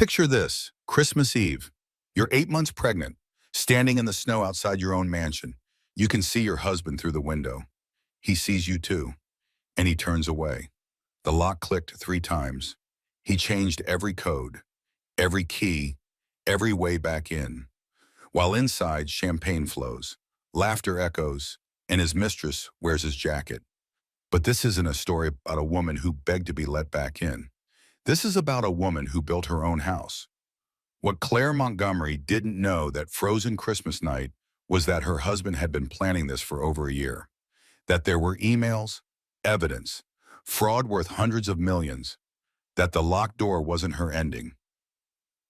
Picture this, Christmas Eve. You're 8 months pregnant, standing in the snow outside your own mansion. You can see your husband through the window. He sees you too, and he turns away. The lock clicked 3 times. He changed every code, every key, every way back in. While inside, champagne flows, laughter echoes, and his mistress wears his jacket. But this isn't a story about a woman who begged to be let back in. This is about a woman who built her own house. What Claire Montgomery didn't know that frozen Christmas night was that her husband had been planning this for over a year. That there were emails, evidence, fraud worth hundreds of millions. That the locked door wasn't her ending.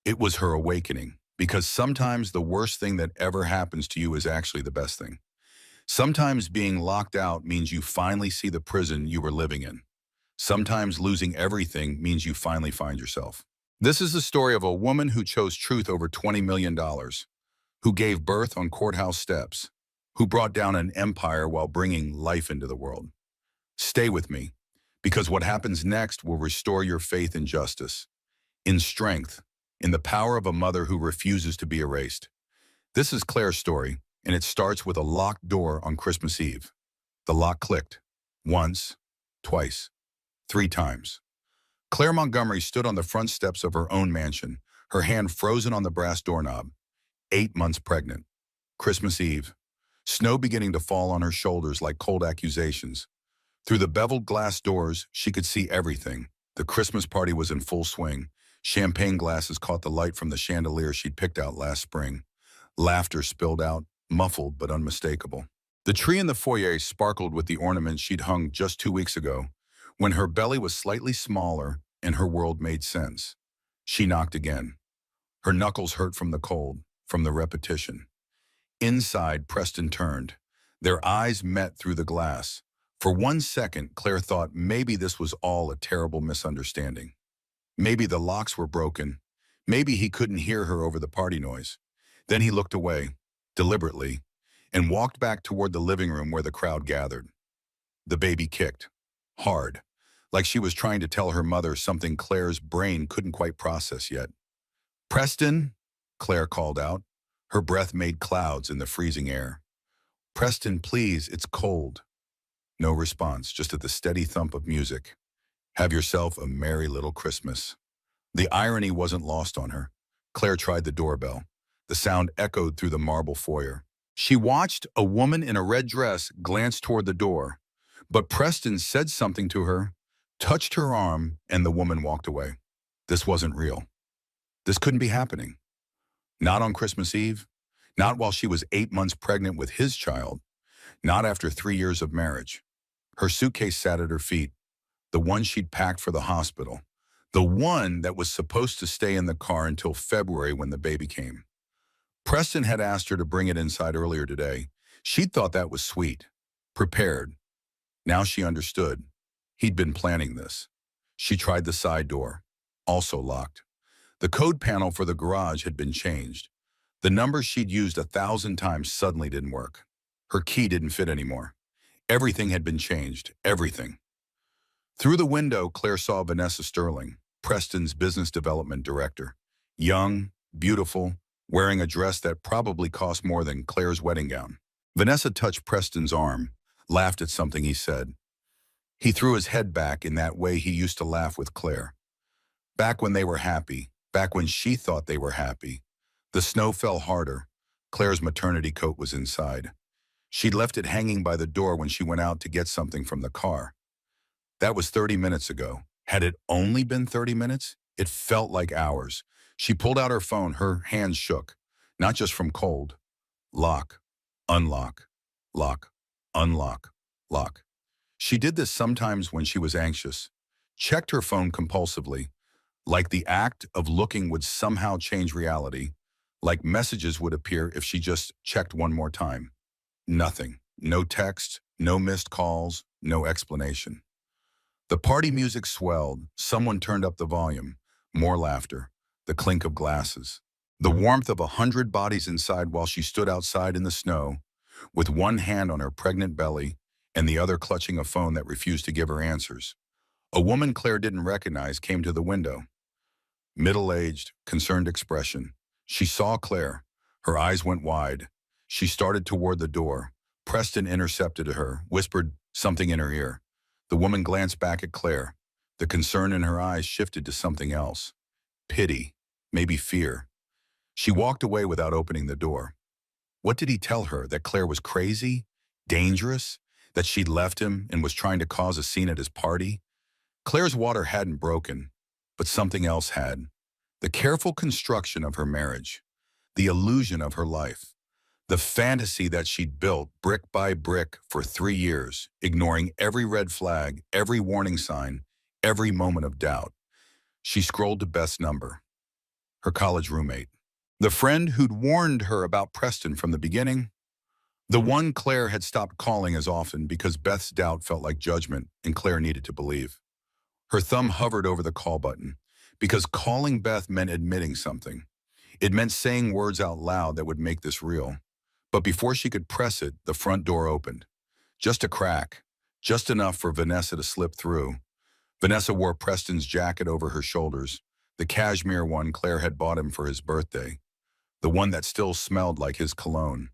It was her awakening, because sometimes the worst thing that ever happens to you is actually the best thing. Sometimes being locked out means you finally see the prison you were living in. Sometimes losing everything means you finally find yourself. This is the story of a woman who chose truth over $20 million, who gave birth on courthouse steps, who brought down an empire while bringing life into the world. Stay with me, because what happens next will restore your faith in justice, in strength, in the power of a mother who refuses to be erased. This is Claire's story, and it starts with a locked door on Christmas Eve. The lock clicked. Once, twice, 3 times. Claire Montgomery stood on the front steps of her own mansion, her hand frozen on the brass doorknob. 8 months pregnant. Christmas Eve. Snow beginning to fall on her shoulders like cold accusations. Through the beveled glass doors, she could see everything. The Christmas party was in full swing. Champagne glasses caught the light from the chandelier she'd picked out last spring. Laughter spilled out, muffled but unmistakable. The tree in the foyer sparkled with the ornaments she'd hung just 2 weeks ago, when her belly was slightly smaller and her world made sense. She knocked again. Her knuckles hurt from the cold, from the repetition. Inside, Preston turned. Their eyes met through the glass. For 1 second, Claire thought maybe this was all a terrible misunderstanding. Maybe the locks were broken. Maybe he couldn't hear her over the party noise. Then he looked away, deliberately, and walked back toward the living room where the crowd gathered. The baby kicked, hard, like she was trying to tell her mother something Claire's brain couldn't quite process yet. "Preston," Claire called out. Her breath made clouds in the freezing air. "Preston, please, it's cold." No response, just the steady thump of music. "Have yourself a merry little Christmas." The irony wasn't lost on her. Claire tried the doorbell. The sound echoed through the marble foyer. She watched a woman in a red dress glance toward the door, but Preston said something to her, touched her arm, and the woman walked away. This wasn't real. This couldn't be happening. Not on Christmas Eve. Not while she was 8 months pregnant with his child. Not after 3 years of marriage. Her suitcase sat at her feet. The one she'd packed for the hospital. The one that was supposed to stay in the car until February when the baby came. Preston had asked her to bring it inside earlier today. She'd thought that was sweet. Prepared. Now she understood. He'd been planning this. She tried the side door. Also locked. The code panel for the garage had been changed. The number she'd used 1,000 times suddenly didn't work. Her key didn't fit anymore. Everything had been changed. Everything. Through the window, Claire saw Vanessa Sterling, Preston's business development director. Young, beautiful, wearing a dress that probably cost more than Claire's wedding gown. Vanessa touched Preston's arm, laughed at something he said. He threw his head back in that way he used to laugh with Claire. Back when they were happy, back when she thought they were happy. The snow fell harder. Claire's maternity coat was inside. She'd left it hanging by the door when she went out to get something from the car. That was 30 minutes ago. Had it only been 30 minutes? It felt like hours. She pulled out her phone, her hands shook. Not just from cold. Lock, unlock, lock, unlock, lock. She did this sometimes when she was anxious. Checked her phone compulsively. Like the act of looking would somehow change reality. Like messages would appear if she just checked one more time. Nothing. No text, no missed calls, no explanation. The party music swelled. Someone turned up the volume. More laughter. The clink of glasses. The warmth of 100 bodies inside while she stood outside in the snow, with one hand on her pregnant belly and the other clutching a phone that refused to give her answers. A woman Claire didn't recognize came to the window. Middle-aged, concerned expression. She saw Claire. Her eyes went wide. She started toward the door. Preston intercepted her, whispered something in her ear. The woman glanced back at Claire. The concern in her eyes shifted to something else. Pity, maybe fear. She walked away without opening the door. What did he tell her? That Claire was crazy? Dangerous? That she'd left him and was trying to cause a scene at his party? Claire's water hadn't broken, but something else had. The careful construction of her marriage. The illusion of her life. The fantasy that she'd built brick by brick for 3 years, ignoring every red flag, every warning sign, every moment of doubt. She scrolled to Beth's number. Her college roommate. The friend who'd warned her about Preston from the beginning. The one Claire had stopped calling as often because Beth's doubt felt like judgment and Claire needed to believe. Her thumb hovered over the call button because calling Beth meant admitting something. It meant saying words out loud that would make this real. But before she could press it, the front door opened. Just a crack, just enough for Vanessa to slip through. Vanessa wore Preston's jacket over her shoulders, the cashmere one Claire had bought him for his birthday, the one that still smelled like his cologne.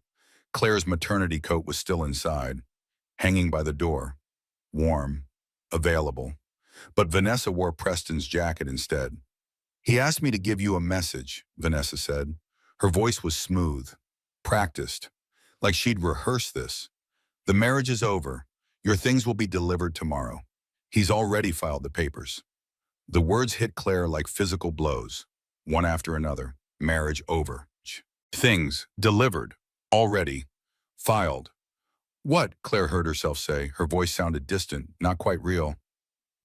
Claire's maternity coat was still inside, hanging by the door, warm, available. But Vanessa wore Preston's jacket instead. "He asked me to give you a message," Vanessa said. Her voice was smooth, practiced, like she'd rehearsed this. "The marriage is over. Your things will be delivered tomorrow. He's already filed the papers." The words hit Claire like physical blows, one after another. Marriage over. Things delivered, already, filed. "What?" Claire heard herself say. Her voice sounded distant, not quite real.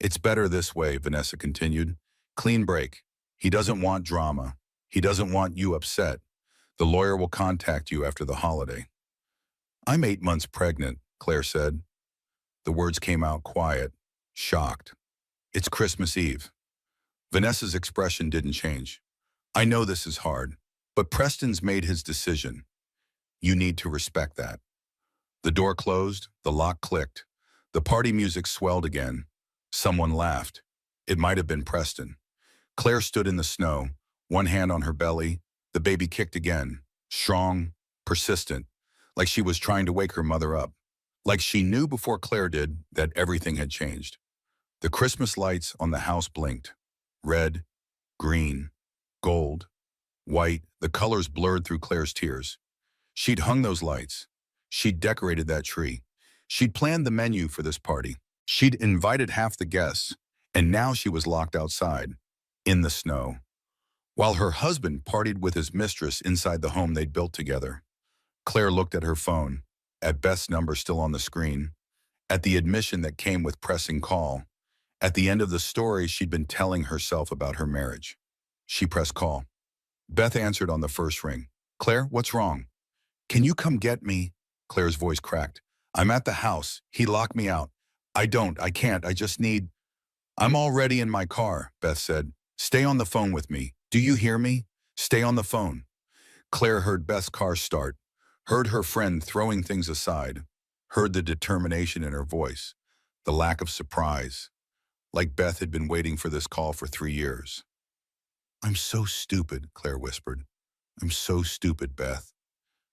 "It's better this way," Vanessa continued. "Clean break. He doesn't want drama. He doesn't want you upset. The lawyer will contact you after the holiday." "I'm 8 months pregnant," Claire said. The words came out quiet, shocked. "It's Christmas Eve." Vanessa's expression didn't change. "I know this is hard, but Preston's made his decision. You need to respect that." The door closed, the lock clicked. The party music swelled again. Someone laughed. It might have been Preston. Claire stood in the snow, one hand on her belly. The baby kicked again, strong, persistent, like she was trying to wake her mother up. Like she knew before Claire did that everything had changed. The Christmas lights on the house blinked. Red, green, gold, white, the colors blurred through Claire's tears. She'd hung those lights. She'd decorated that tree. She'd planned the menu for this party. She'd invited half the guests, and now she was locked outside, in the snow, while her husband partied with his mistress inside the home they'd built together. Claire looked at her phone, at Beth's number still on the screen, at the admission that came with pressing call, at the end of the story she'd been telling herself about her marriage. She pressed call. Beth answered on the first ring. "Claire, what's wrong?" "Can you come get me?" Claire's voice cracked. "I'm at the house. He locked me out. I can't, I just need—" "I'm already in my car," Beth said. "Stay on the phone with me. Do you hear me? Stay on the phone." Claire heard Beth's car start, heard her friend throwing things aside, heard the determination in her voice, the lack of surprise, like Beth had been waiting for this call for 3 years. "I'm so stupid," Claire whispered. "I'm so stupid, Beth."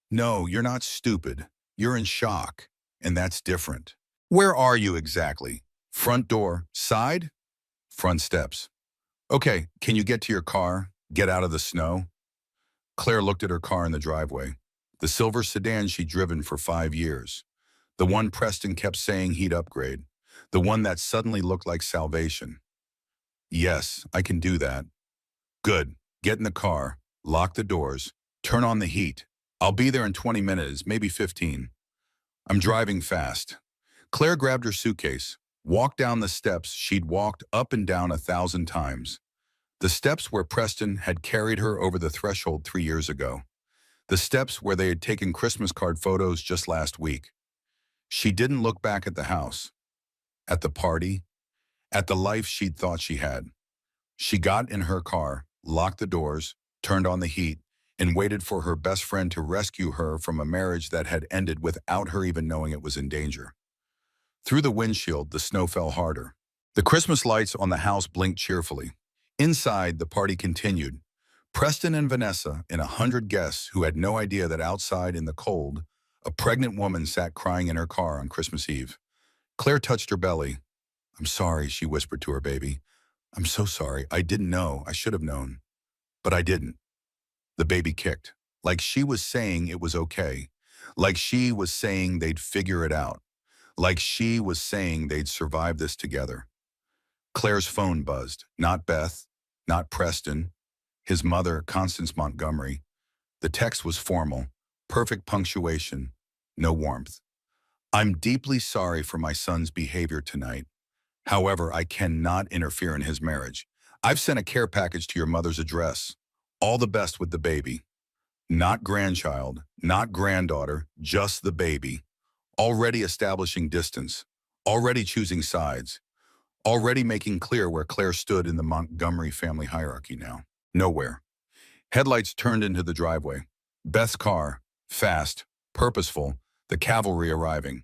"No, you're not stupid. You're in shock, and that's different." "Where are you exactly? Front door, side?" "Front steps." "Okay, can you get to your car? Get out of the snow?" Claire looked at her car in the driveway, the silver sedan she'd driven for 5 years, the one Preston kept saying he'd upgrade, the one that suddenly looked like salvation. "Yes, I can do that." "Good. Get in the car, lock the doors, turn on the heat. I'll be there in 20 minutes, maybe 15. I'm driving fast." Claire grabbed her suitcase, walked down the steps she'd walked up and down 1,000 times. The steps where Preston had carried her over the threshold 3 years ago. The steps where they had taken Christmas card photos just last week. She didn't look back at the house, at the party, at the life she'd thought she had. She got in her car, locked the doors, turned on the heat, and waited for her best friend to rescue her from a marriage that had ended without her even knowing it was in danger. Through the windshield, the snow fell harder. The Christmas lights on the house blinked cheerfully. Inside, the party continued. Preston and Vanessa and 100 guests who had no idea that outside in the cold, a pregnant woman sat crying in her car on Christmas Eve. Claire touched her belly. "I'm sorry," she whispered to her baby. "I'm so sorry. I didn't know. I should have known. But I didn't." The baby kicked, like she was saying it was okay, like she was saying they'd figure it out, like she was saying they'd survive this together. Claire's phone buzzed. Not Beth, not Preston, his mother, Constance Montgomery. The text was formal, perfect punctuation, no warmth. "I'm deeply sorry for my son's behavior tonight. However, I cannot interfere in his marriage. I've sent a care package to your mother's address. All the best with the baby." Not grandchild, not granddaughter, just the baby. Already establishing distance, already choosing sides, already making clear where Claire stood in the Montgomery family hierarchy now. Nowhere. Headlights turned into the driveway. Beth's car, fast, purposeful, the cavalry arriving.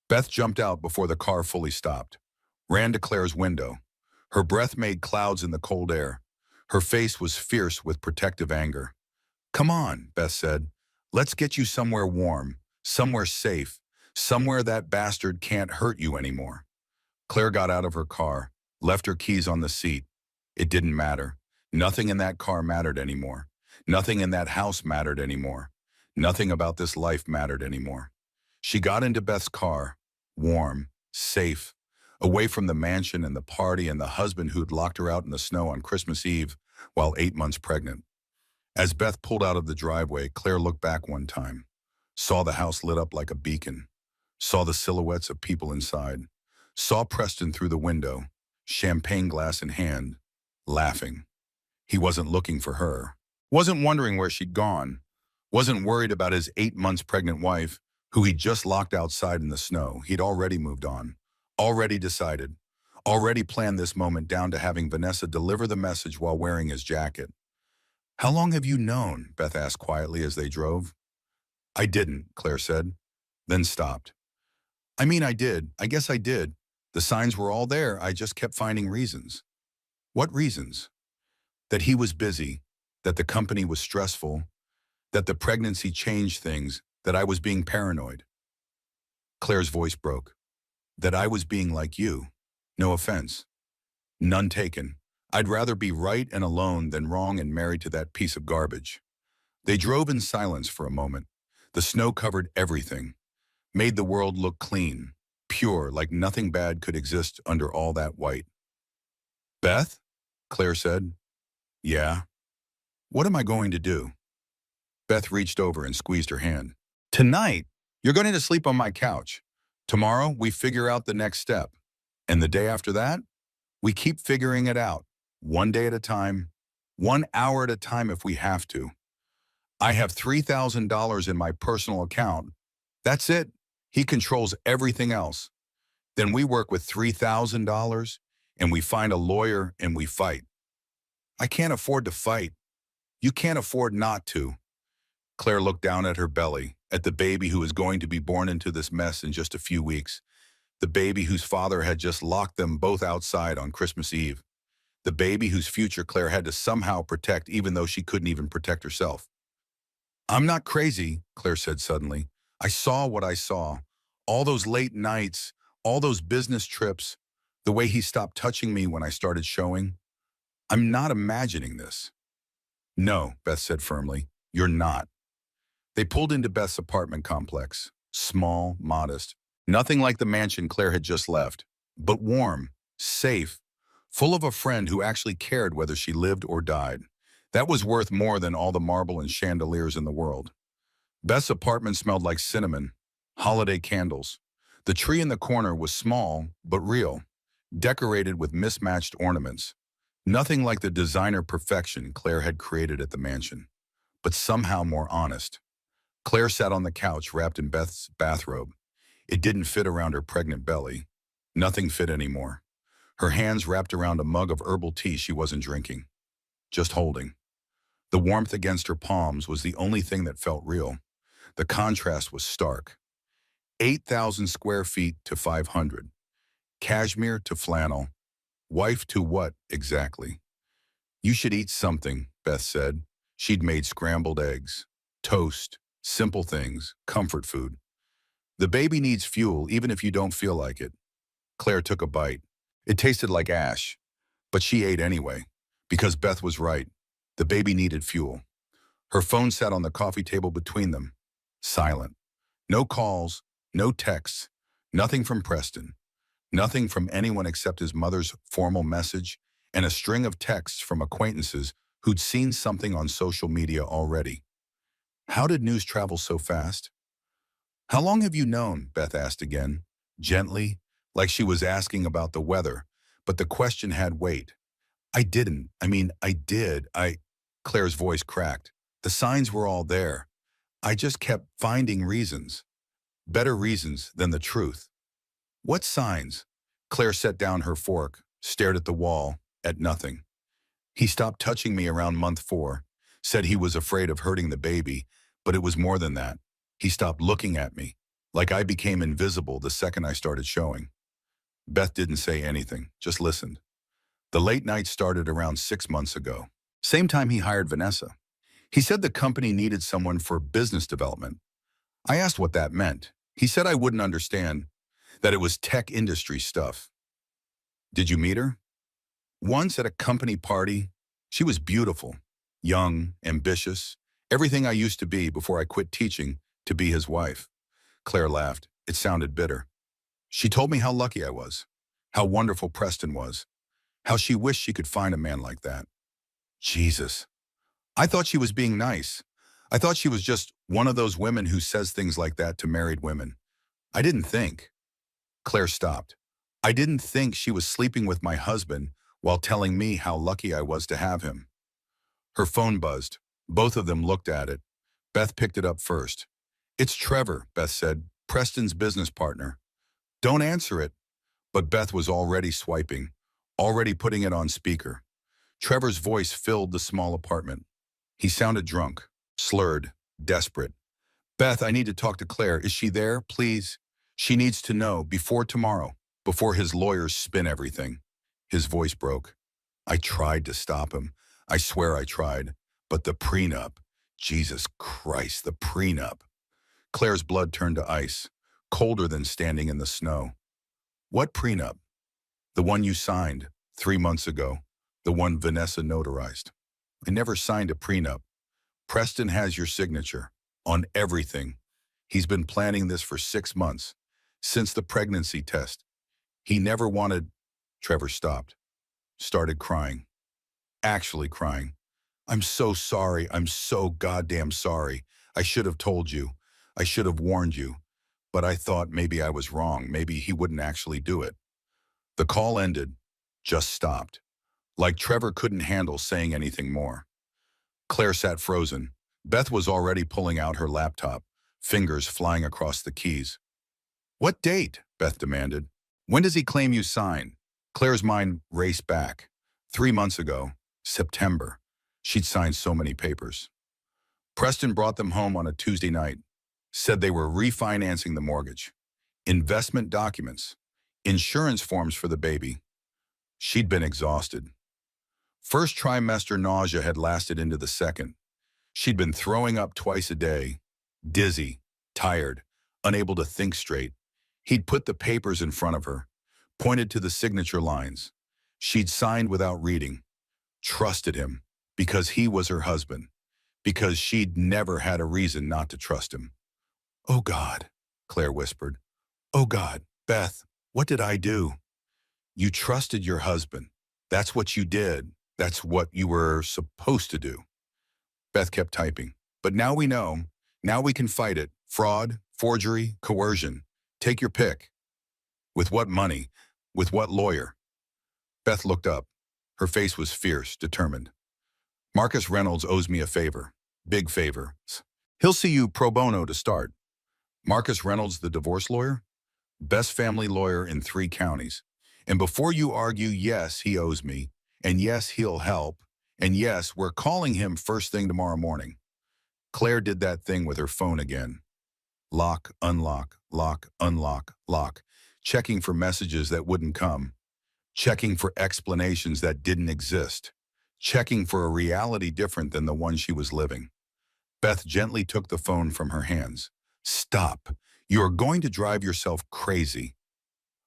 Beth jumped out before the car fully stopped, ran to Claire's window. Her breath made clouds in the cold air. Her face was fierce with protective anger. "Come on," Beth said. "Let's get you somewhere warm, somewhere safe, somewhere that bastard can't hurt you anymore." Claire got out of her car, left her keys on the seat. It didn't matter. Nothing in that car mattered anymore. Nothing in that house mattered anymore. Nothing about this life mattered anymore. She got into Beth's car, warm, safe, away from the mansion and the party and the husband who'd locked her out in the snow on Christmas Eve while 8 months pregnant. As Beth pulled out of the driveway, Claire looked back one time, saw the house lit up like a beacon, saw the silhouettes of people inside, saw Preston through the window, champagne glass in hand, laughing. He wasn't looking for her, wasn't wondering where she'd gone, wasn't worried about his 8 months pregnant wife, who he'd just locked outside in the snow. He'd already moved on, already decided, already planned this moment down to having Vanessa deliver the message while wearing his jacket. "How long have you known?" Beth asked quietly as they drove. "I didn't," Claire said, then stopped. "I mean, I did. I guess I did. The signs were all there. I just kept finding reasons." "What reasons?" "That he was busy, that the company was stressful, that the pregnancy changed things, that I was being paranoid." Claire's voice broke. "That I was being like you. No offense. None taken. I'd rather be right and alone than wrong and married to that piece of garbage." They drove in silence for a moment. The snow covered everything, made the world look clean, pure, like nothing bad could exist under all that white. "Beth?" Claire said. "Yeah." "What am I going to do?" Beth reached over and squeezed her hand. "Tonight, you're going to sleep on my couch. Tomorrow, we figure out the next step. And the day after that, we keep figuring it out, one day at a time, 1 hour at a time if we have to. I have $3,000 in my personal account. That's it. He controls everything else. Then we work with $3,000, and we find a lawyer and we fight. I can't afford to fight. You can't afford not to." Claire looked down at her belly, at the baby who was going to be born into this mess in just a few weeks. The baby whose father had just locked them both outside on Christmas Eve. The baby whose future Claire had to somehow protect even though she couldn't even protect herself. "I'm not crazy," Claire said suddenly. "I saw what I saw. All those late nights, all those business trips, the way he stopped touching me when I started showing. I'm not imagining this." "No," Beth said firmly, "you're not." They pulled into Beth's apartment complex. Small, modest, nothing like the mansion Claire had just left, but warm, safe, full of a friend who actually cared whether she lived or died. That was worth more than all the marble and chandeliers in the world. Beth's apartment smelled like cinnamon, holiday candles. The tree in the corner was small, but real, decorated with mismatched ornaments. Nothing like the designer perfection Claire had created at the mansion, but somehow more honest. Claire sat on the couch wrapped in Beth's bathrobe. It didn't fit around her pregnant belly. Nothing fit anymore. Her hands wrapped around a mug of herbal tea she wasn't drinking, just holding. The warmth against her palms was the only thing that felt real. The contrast was stark. 8,000 square feet to 500. Cashmere to flannel. Wife to what exactly? You should eat something, Beth said. She'd made scrambled eggs, toast, simple things, comfort food. The baby needs fuel even if you don't feel like it. Claire took a bite. It tasted like ash, but she ate anyway, because Beth was right. The baby needed fuel. Her phone sat on the coffee table between them, silent. No calls, no texts, nothing from Preston, nothing from anyone except his mother's formal message and a string of texts from acquaintances who'd seen something on social media already. How did news travel so fast? How long have you known? Beth asked again, gently, like she was asking about the weather, but the question had weight. I did. Claire's voice cracked. The signs were all there. I just kept finding reasons. Better reasons than the truth. What signs? Claire set down her fork, stared at the wall, at nothing. He stopped touching me around month 4, said he was afraid of hurting the baby, but it was more than that. He stopped looking at me, like I became invisible the second I started showing. Beth didn't say anything, just listened. The late night started around 6 months ago. Same time he hired Vanessa. He said the company needed someone for business development. I asked what that meant. He said I wouldn't understand, that it was tech industry stuff. Did you meet her? Once at a company party. She was beautiful, young, ambitious, everything I used to be before I quit teaching to be his wife. Claire laughed. It sounded bitter. She told me how lucky I was, how wonderful Preston was, how she wished she could find a man like that. Jesus. I thought she was being nice. I thought she was just one of those women who says things like that to married women. I didn't think. Claire stopped. I didn't think she was sleeping with my husband while telling me how lucky I was to have him. Her phone buzzed. Both of them looked at it. Beth picked it up first. It's Trevor, Beth said, Preston's business partner. Don't answer it. But Beth was already swiping, already putting it on speaker. Trevor's voice filled the small apartment. He sounded drunk, slurred, desperate. Beth, I need to talk to Claire. Is she there? Please. She needs to know before tomorrow, before his lawyers spin everything. His voice broke. I tried to stop him. I swear I tried. But the prenup. Jesus Christ, the prenup. Claire's blood turned to ice, colder than standing in the snow. What prenup? The one you signed 3 months ago. The one Vanessa notarized. I never signed a prenup. Preston has your signature on everything. He's been planning this for 6 months, since the pregnancy test. He never wanted. Trevor stopped, started crying, actually crying. I'm so sorry. I'm so goddamn sorry. I should have told you. I should have warned you. But I thought maybe I was wrong. Maybe he wouldn't actually do it. The call ended, just stopped. Like Trevor couldn't handle saying anything more. Claire sat frozen. Beth was already pulling out her laptop, fingers flying across the keys. What date? Beth demanded. When does he claim you signed? Claire's mind raced back. 3 months ago, September. She'd signed so many papers. Preston brought them home on a Tuesday night, said they were refinancing the mortgage, investment documents, insurance forms for the baby. She'd been exhausted. First trimester nausea had lasted into the second. She'd been throwing up twice a day, dizzy, tired, unable to think straight. He'd put the papers in front of her, pointed to the signature lines. She'd signed without reading, trusted him because he was her husband, because she'd never had a reason not to trust him. Oh God, Claire whispered. Oh God, Beth, what did I do? You trusted your husband. That's what you did. That's what you were supposed to do. Beth kept typing. But now we know. Now we can fight it. Fraud, forgery, coercion. Take your pick. With what money? With what lawyer? Beth looked up. Her face was fierce, determined. Marcus Reynolds owes me a favor. Big favor. He'll see you pro bono to start. Marcus Reynolds, the divorce lawyer? Best family lawyer in 3 counties. And before you argue, yes, he owes me. And yes, he'll help. And yes, we're calling him first thing tomorrow morning. Claire did that thing with her phone again. Lock, unlock, lock, unlock, lock. Checking for messages that wouldn't come. Checking for explanations that didn't exist. checking for a reality different than the one she was living. Beth gently took the phone from her hands. Stop. You are going to drive yourself crazy.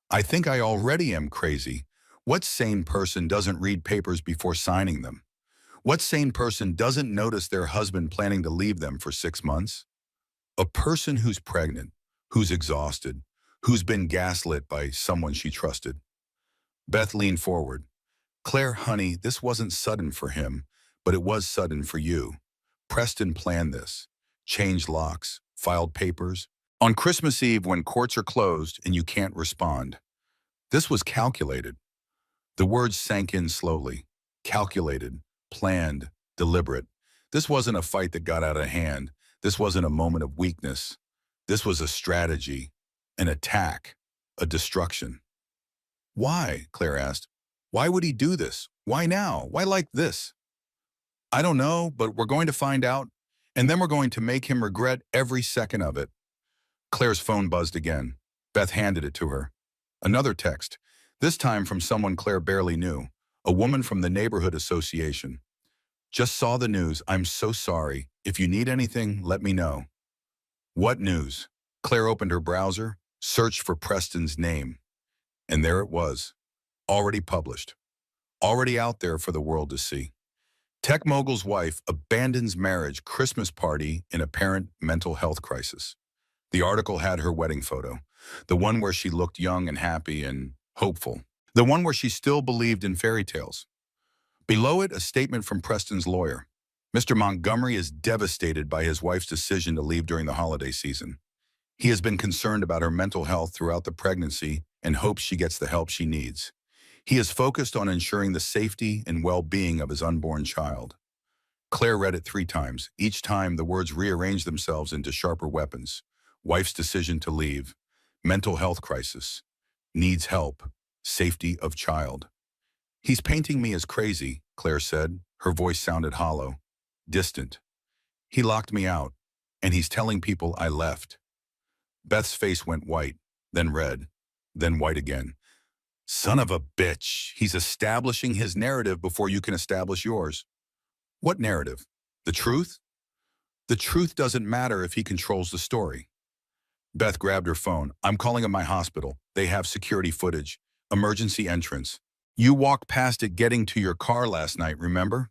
I think I already am crazy. What sane person doesn't read papers before signing them? What sane person doesn't notice their husband planning to leave them for 6 months? A person who's pregnant, who's exhausted, who's been gaslit by someone she trusted. Beth leaned forward. Claire, honey, this wasn't sudden for him, but it was sudden for you. Preston planned this. Changed locks, filed papers. On Christmas Eve when courts are closed and you can't respond. This was calculated. The words sank in slowly. Calculated, planned, deliberate. This wasn't a fight that got out of hand. This wasn't a moment of weakness. This was a strategy, an attack, a destruction. Why? Claire asked. Why would he do this? Why now? Why like this? I don't know, but we're going to find out, and then we're going to make him regret every second of it. Claire's phone buzzed again. Beth handed it to her. Another text, this time from someone Claire barely knew, a woman from the neighborhood association. Just saw the news. I'm so sorry. If you need anything, let me know. What news? Claire opened her browser, searched for Preston's name, and there it was, already published, already out there for the world to see. Tech mogul's wife abandons marriage Christmas party in apparent mental health crisis. The article had her wedding photo, the one where she looked young and happy and hopeful, the one where she still believed in fairy tales. Below it, a statement from Preston's lawyer. Mr. Montgomery is devastated by his wife's decision to leave during the holiday season. He has been concerned about her mental health throughout the pregnancy and hopes she gets the help she needs. He is focused on ensuring the safety and well-being of his unborn child. Claire read it 3 times. Each time, the words rearranged themselves into sharper weapons. Wife's decision to leave. Mental health crisis. Needs help. Safety of child. He's painting me as crazy, Claire said. Her voice sounded hollow, distant. He locked me out, and he's telling people I left. Beth's face went white, then red, then white again. Son of a bitch. He's establishing his narrative before you can establish yours. What narrative? The truth? The truth doesn't matter if he controls the story. Beth grabbed her phone. I'm calling him my hospital. They have security footage. Emergency entrance. You walked past it getting to your car last night, remember?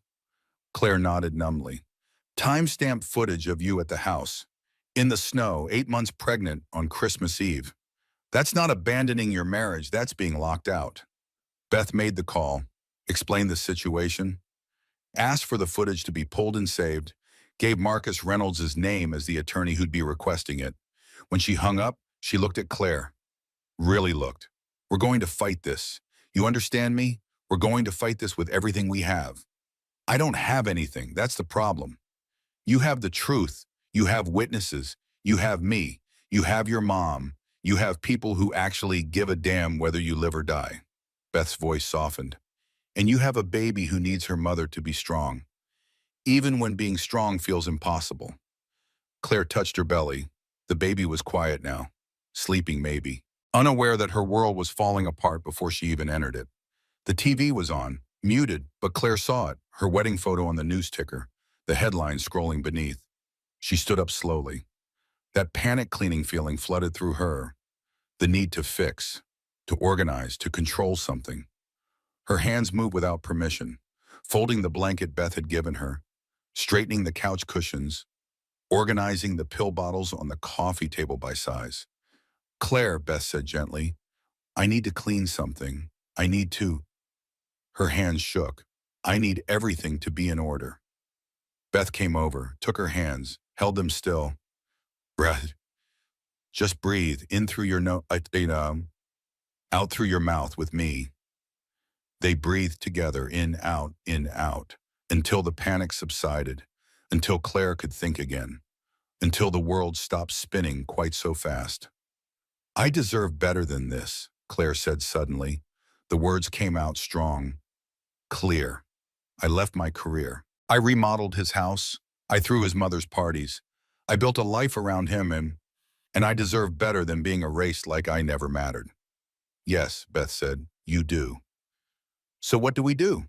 Claire nodded numbly. Time-stamped footage of you at the house. In the snow, 8 months pregnant on Christmas Eve. That's not abandoning your marriage, that's being locked out. Beth made the call, explained the situation, asked for the footage to be pulled and saved, gave Marcus Reynolds his name as the attorney who'd be requesting it. When she hung up, she looked at Claire. Really looked. We're going to fight this. You understand me? We're going to fight this with everything we have. I don't have anything, that's the problem. You have the truth. You have witnesses. You have me. You have your mom. You have people who actually give a damn whether you live or die. Beth's voice softened. And you have a baby who needs her mother to be strong, even when being strong feels impossible. Claire touched her belly. The baby was quiet now, sleeping maybe, unaware that her world was falling apart before she even entered it. The TV was on, muted, but Claire saw it, her wedding photo on the news ticker, the headline scrolling beneath. She stood up slowly. That panic-cleaning feeling flooded through her, the need to fix, to organize, to control something. Her hands moved without permission, folding the blanket Beth had given her, straightening the couch cushions, organizing the pill bottles on the coffee table by size. Claire, Beth said gently, I need to clean something. I need to. Her hands shook. I need everything to be in order. Beth came over, took her hands, held them still. Breath. Just breathe in through your nose, out through your mouth with me. They breathed together, in, out, until the panic subsided, until Claire could think again, until the world stopped spinning quite so fast. I deserve better than this, Claire said suddenly. The words came out strong, clear. I left my career. I remodeled his house. I threw his mother's parties. I built a life around him and I deserve better than being erased like I never mattered. Yes, Beth said, you do. So what do we do?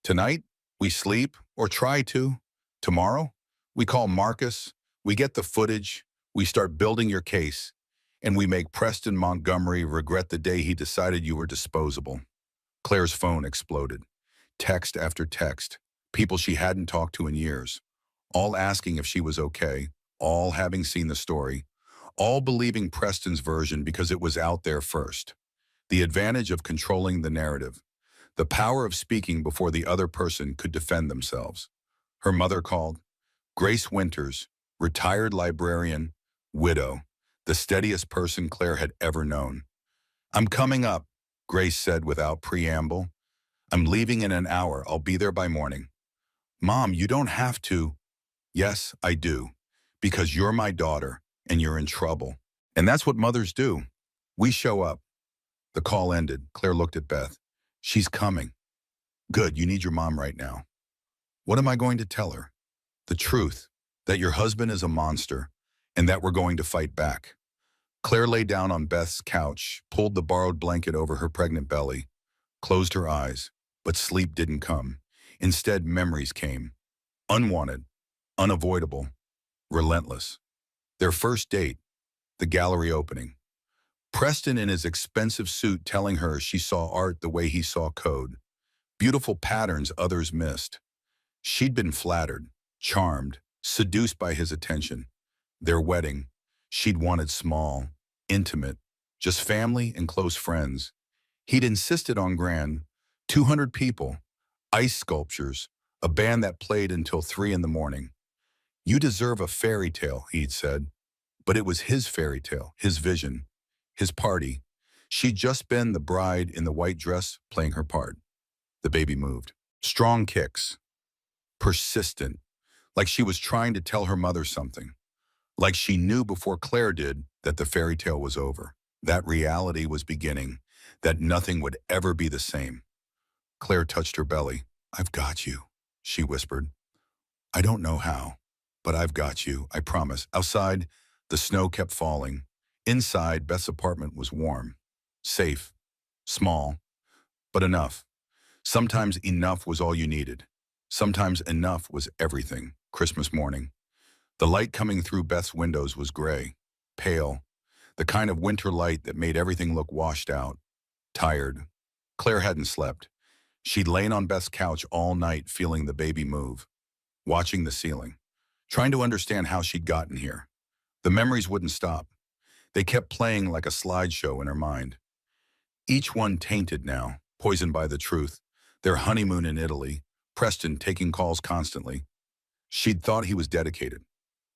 Tonight, We sleep, or try to. Tomorrow, we call Marcus, we get the footage, we start building your case, and we make Preston Montgomery regret the day he decided you were disposable. Claire's phone exploded. Text after text, people she hadn't talked to in years, all asking if she was okay, all having seen the story, all believing Preston's version because it was out there first. The advantage of controlling the narrative, the power of speaking before the other person could defend themselves. Her mother called. Grace Winters, retired librarian, widow, the steadiest person Claire had ever known. "I'm coming up," Grace said without preamble. "I'm leaving in an hour. I'll be there by morning." "Mom, you don't have to." "Yes, I do. Because you're my daughter, and you're in trouble. And that's what mothers do. We show up." The call ended. Claire looked at Beth. "She's coming." "Good, you need your mom right now." "What am I going to tell her?" "The truth, that your husband is a monster, and that we're going to fight back." Claire lay down on Beth's couch, pulled the borrowed blanket over her pregnant belly, closed her eyes, but sleep didn't come. Instead, memories came. Unwanted, unavoidable, relentless. Their first date, the gallery opening. Preston in his expensive suit telling her she saw art the way he saw code. Beautiful patterns others missed. She'd been flattered, charmed, seduced by his attention. Their wedding, she'd wanted small, intimate, just family and close friends. He'd insisted on grand, 200 people, ice sculptures, a band that played until 3 in the morning. "You deserve a fairy tale," he'd said. But it was his fairy tale, his vision, his party. She'd just been the bride in the white dress playing her part. The baby moved. Strong kicks. Persistent. Like she was trying to tell her mother something. Like she knew before Claire did that the fairy tale was over. That reality was beginning. That nothing would ever be the same. Claire touched her belly. "I've got you," she whispered. "I don't know how, but I've got you, I promise." Outside, the snow kept falling. Inside, Beth's apartment was warm, safe, small, but enough. Sometimes enough was all you needed. Sometimes enough was everything. Christmas morning. The light coming through Beth's windows was gray, pale, the kind of winter light that made everything look washed out, tired. Claire hadn't slept. She'd lain on Beth's couch all night feeling the baby move, watching the ceiling, trying to understand how she'd gotten here. The memories wouldn't stop. They kept playing like a slideshow in her mind. Each one tainted now, poisoned by the truth. Their honeymoon in Italy, Preston taking calls constantly. She'd thought he was dedicated,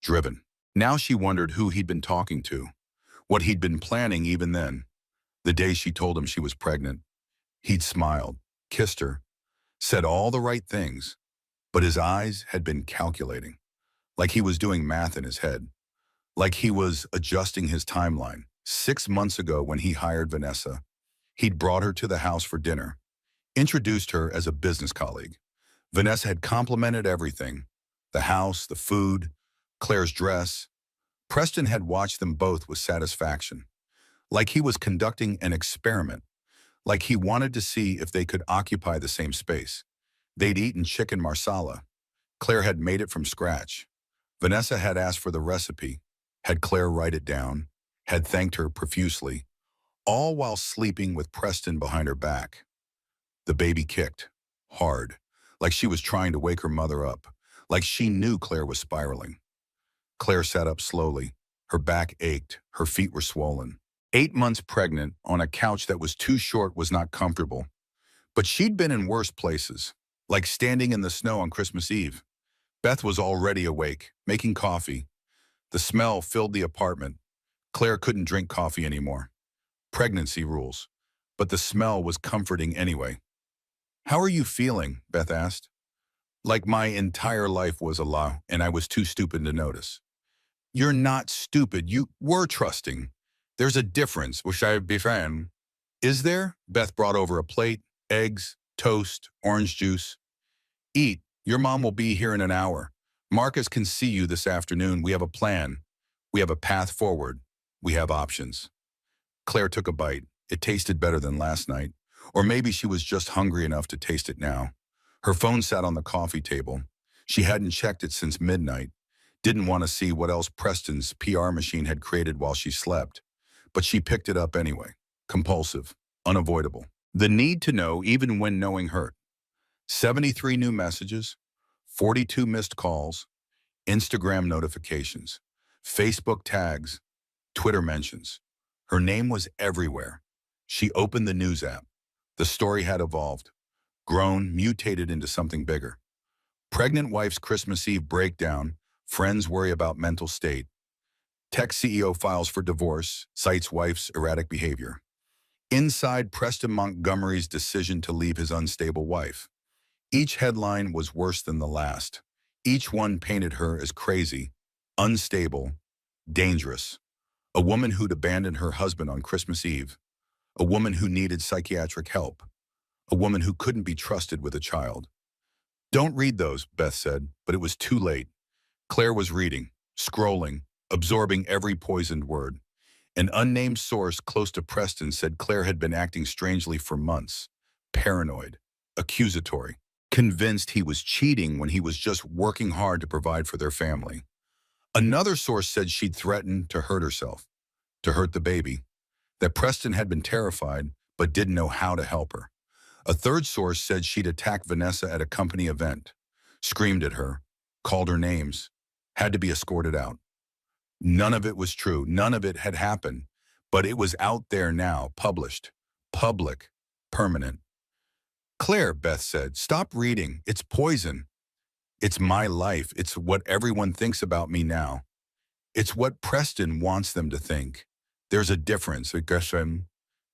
driven. Now she wondered who he'd been talking to, what he'd been planning even then. The day she told him she was pregnant, he'd smiled, kissed her, said all the right things, but his eyes had been calculating, like he was doing math in his head, like he was adjusting his timeline. 6 months ago when he hired Vanessa, he'd brought her to the house for dinner, introduced her as a business colleague. Vanessa had complimented everything, the house, the food, Claire's dress. Preston had watched them both with satisfaction, like he was conducting an experiment, like he wanted to see if they could occupy the same space. They'd eaten chicken marsala. Claire had made it from scratch. Vanessa had asked for the recipe, had Claire write it down, had thanked her profusely, all while sleeping with Preston behind her back. The baby kicked, hard, like she was trying to wake her mother up, like she knew Claire was spiraling. Claire sat up slowly. Her back ached, her feet were swollen. 8 months pregnant, on a couch that was too short was not comfortable. But she'd been in worse places, like standing in the snow on Christmas Eve. Beth was already awake, making coffee. The smell filled the apartment. Claire couldn't drink coffee anymore. Pregnancy rules. But the smell was comforting anyway. "How are you feeling?" Beth asked. "Like my entire life was a lie and I was too stupid to notice." "You're not stupid. You were trusting. There's a difference, which I befriend." "Is there?" Beth brought over a plate, eggs, toast, orange juice. "Eat. Your mom will be here in an hour. Marcus can see you this afternoon. We have a plan. We have a path forward. We have options." Claire took a bite. It tasted better than last night. Or maybe she was just hungry enough to taste it now. Her phone sat on the coffee table. She hadn't checked it since midnight, didn't want to see what else Preston's PR machine had created while she slept. But she picked it up anyway. Compulsive, unavoidable. The need to know even when knowing hurt. 73 new messages, 42 missed calls, Instagram notifications, Facebook tags, Twitter mentions. Her name was everywhere. She opened the news app. The story had evolved, grown, mutated into something bigger. Pregnant wife's Christmas Eve breakdown, friends worry about mental state. Tech CEO files for divorce, cites wife's erratic behavior. Inside Preston Montgomery's decision to leave his unstable wife. Each headline was worse than the last. Each one painted her as crazy, unstable, dangerous. A woman who'd abandoned her husband on Christmas Eve. A woman who needed psychiatric help. A woman who couldn't be trusted with a child. Don't read those, Beth said, but it was too late. Claire was reading, scrolling, absorbing every poisoned word. An unnamed source close to Preston said Claire had been acting strangely for months. Paranoid, accusatory, convinced he was cheating when he was just working hard to provide for their family. Another source said she'd threatened to hurt herself, to hurt the baby, that Preston had been terrified but didn't know how to help her. A third source said she'd attacked Vanessa at a company event, screamed at her, called her names, had to be escorted out. None of it was true. None of it had happened, but it was out there now, published, public, permanent. Claire, Beth said, stop reading. It's poison. It's my life. It's what everyone thinks about me now. It's what Preston wants them to think. There's a difference.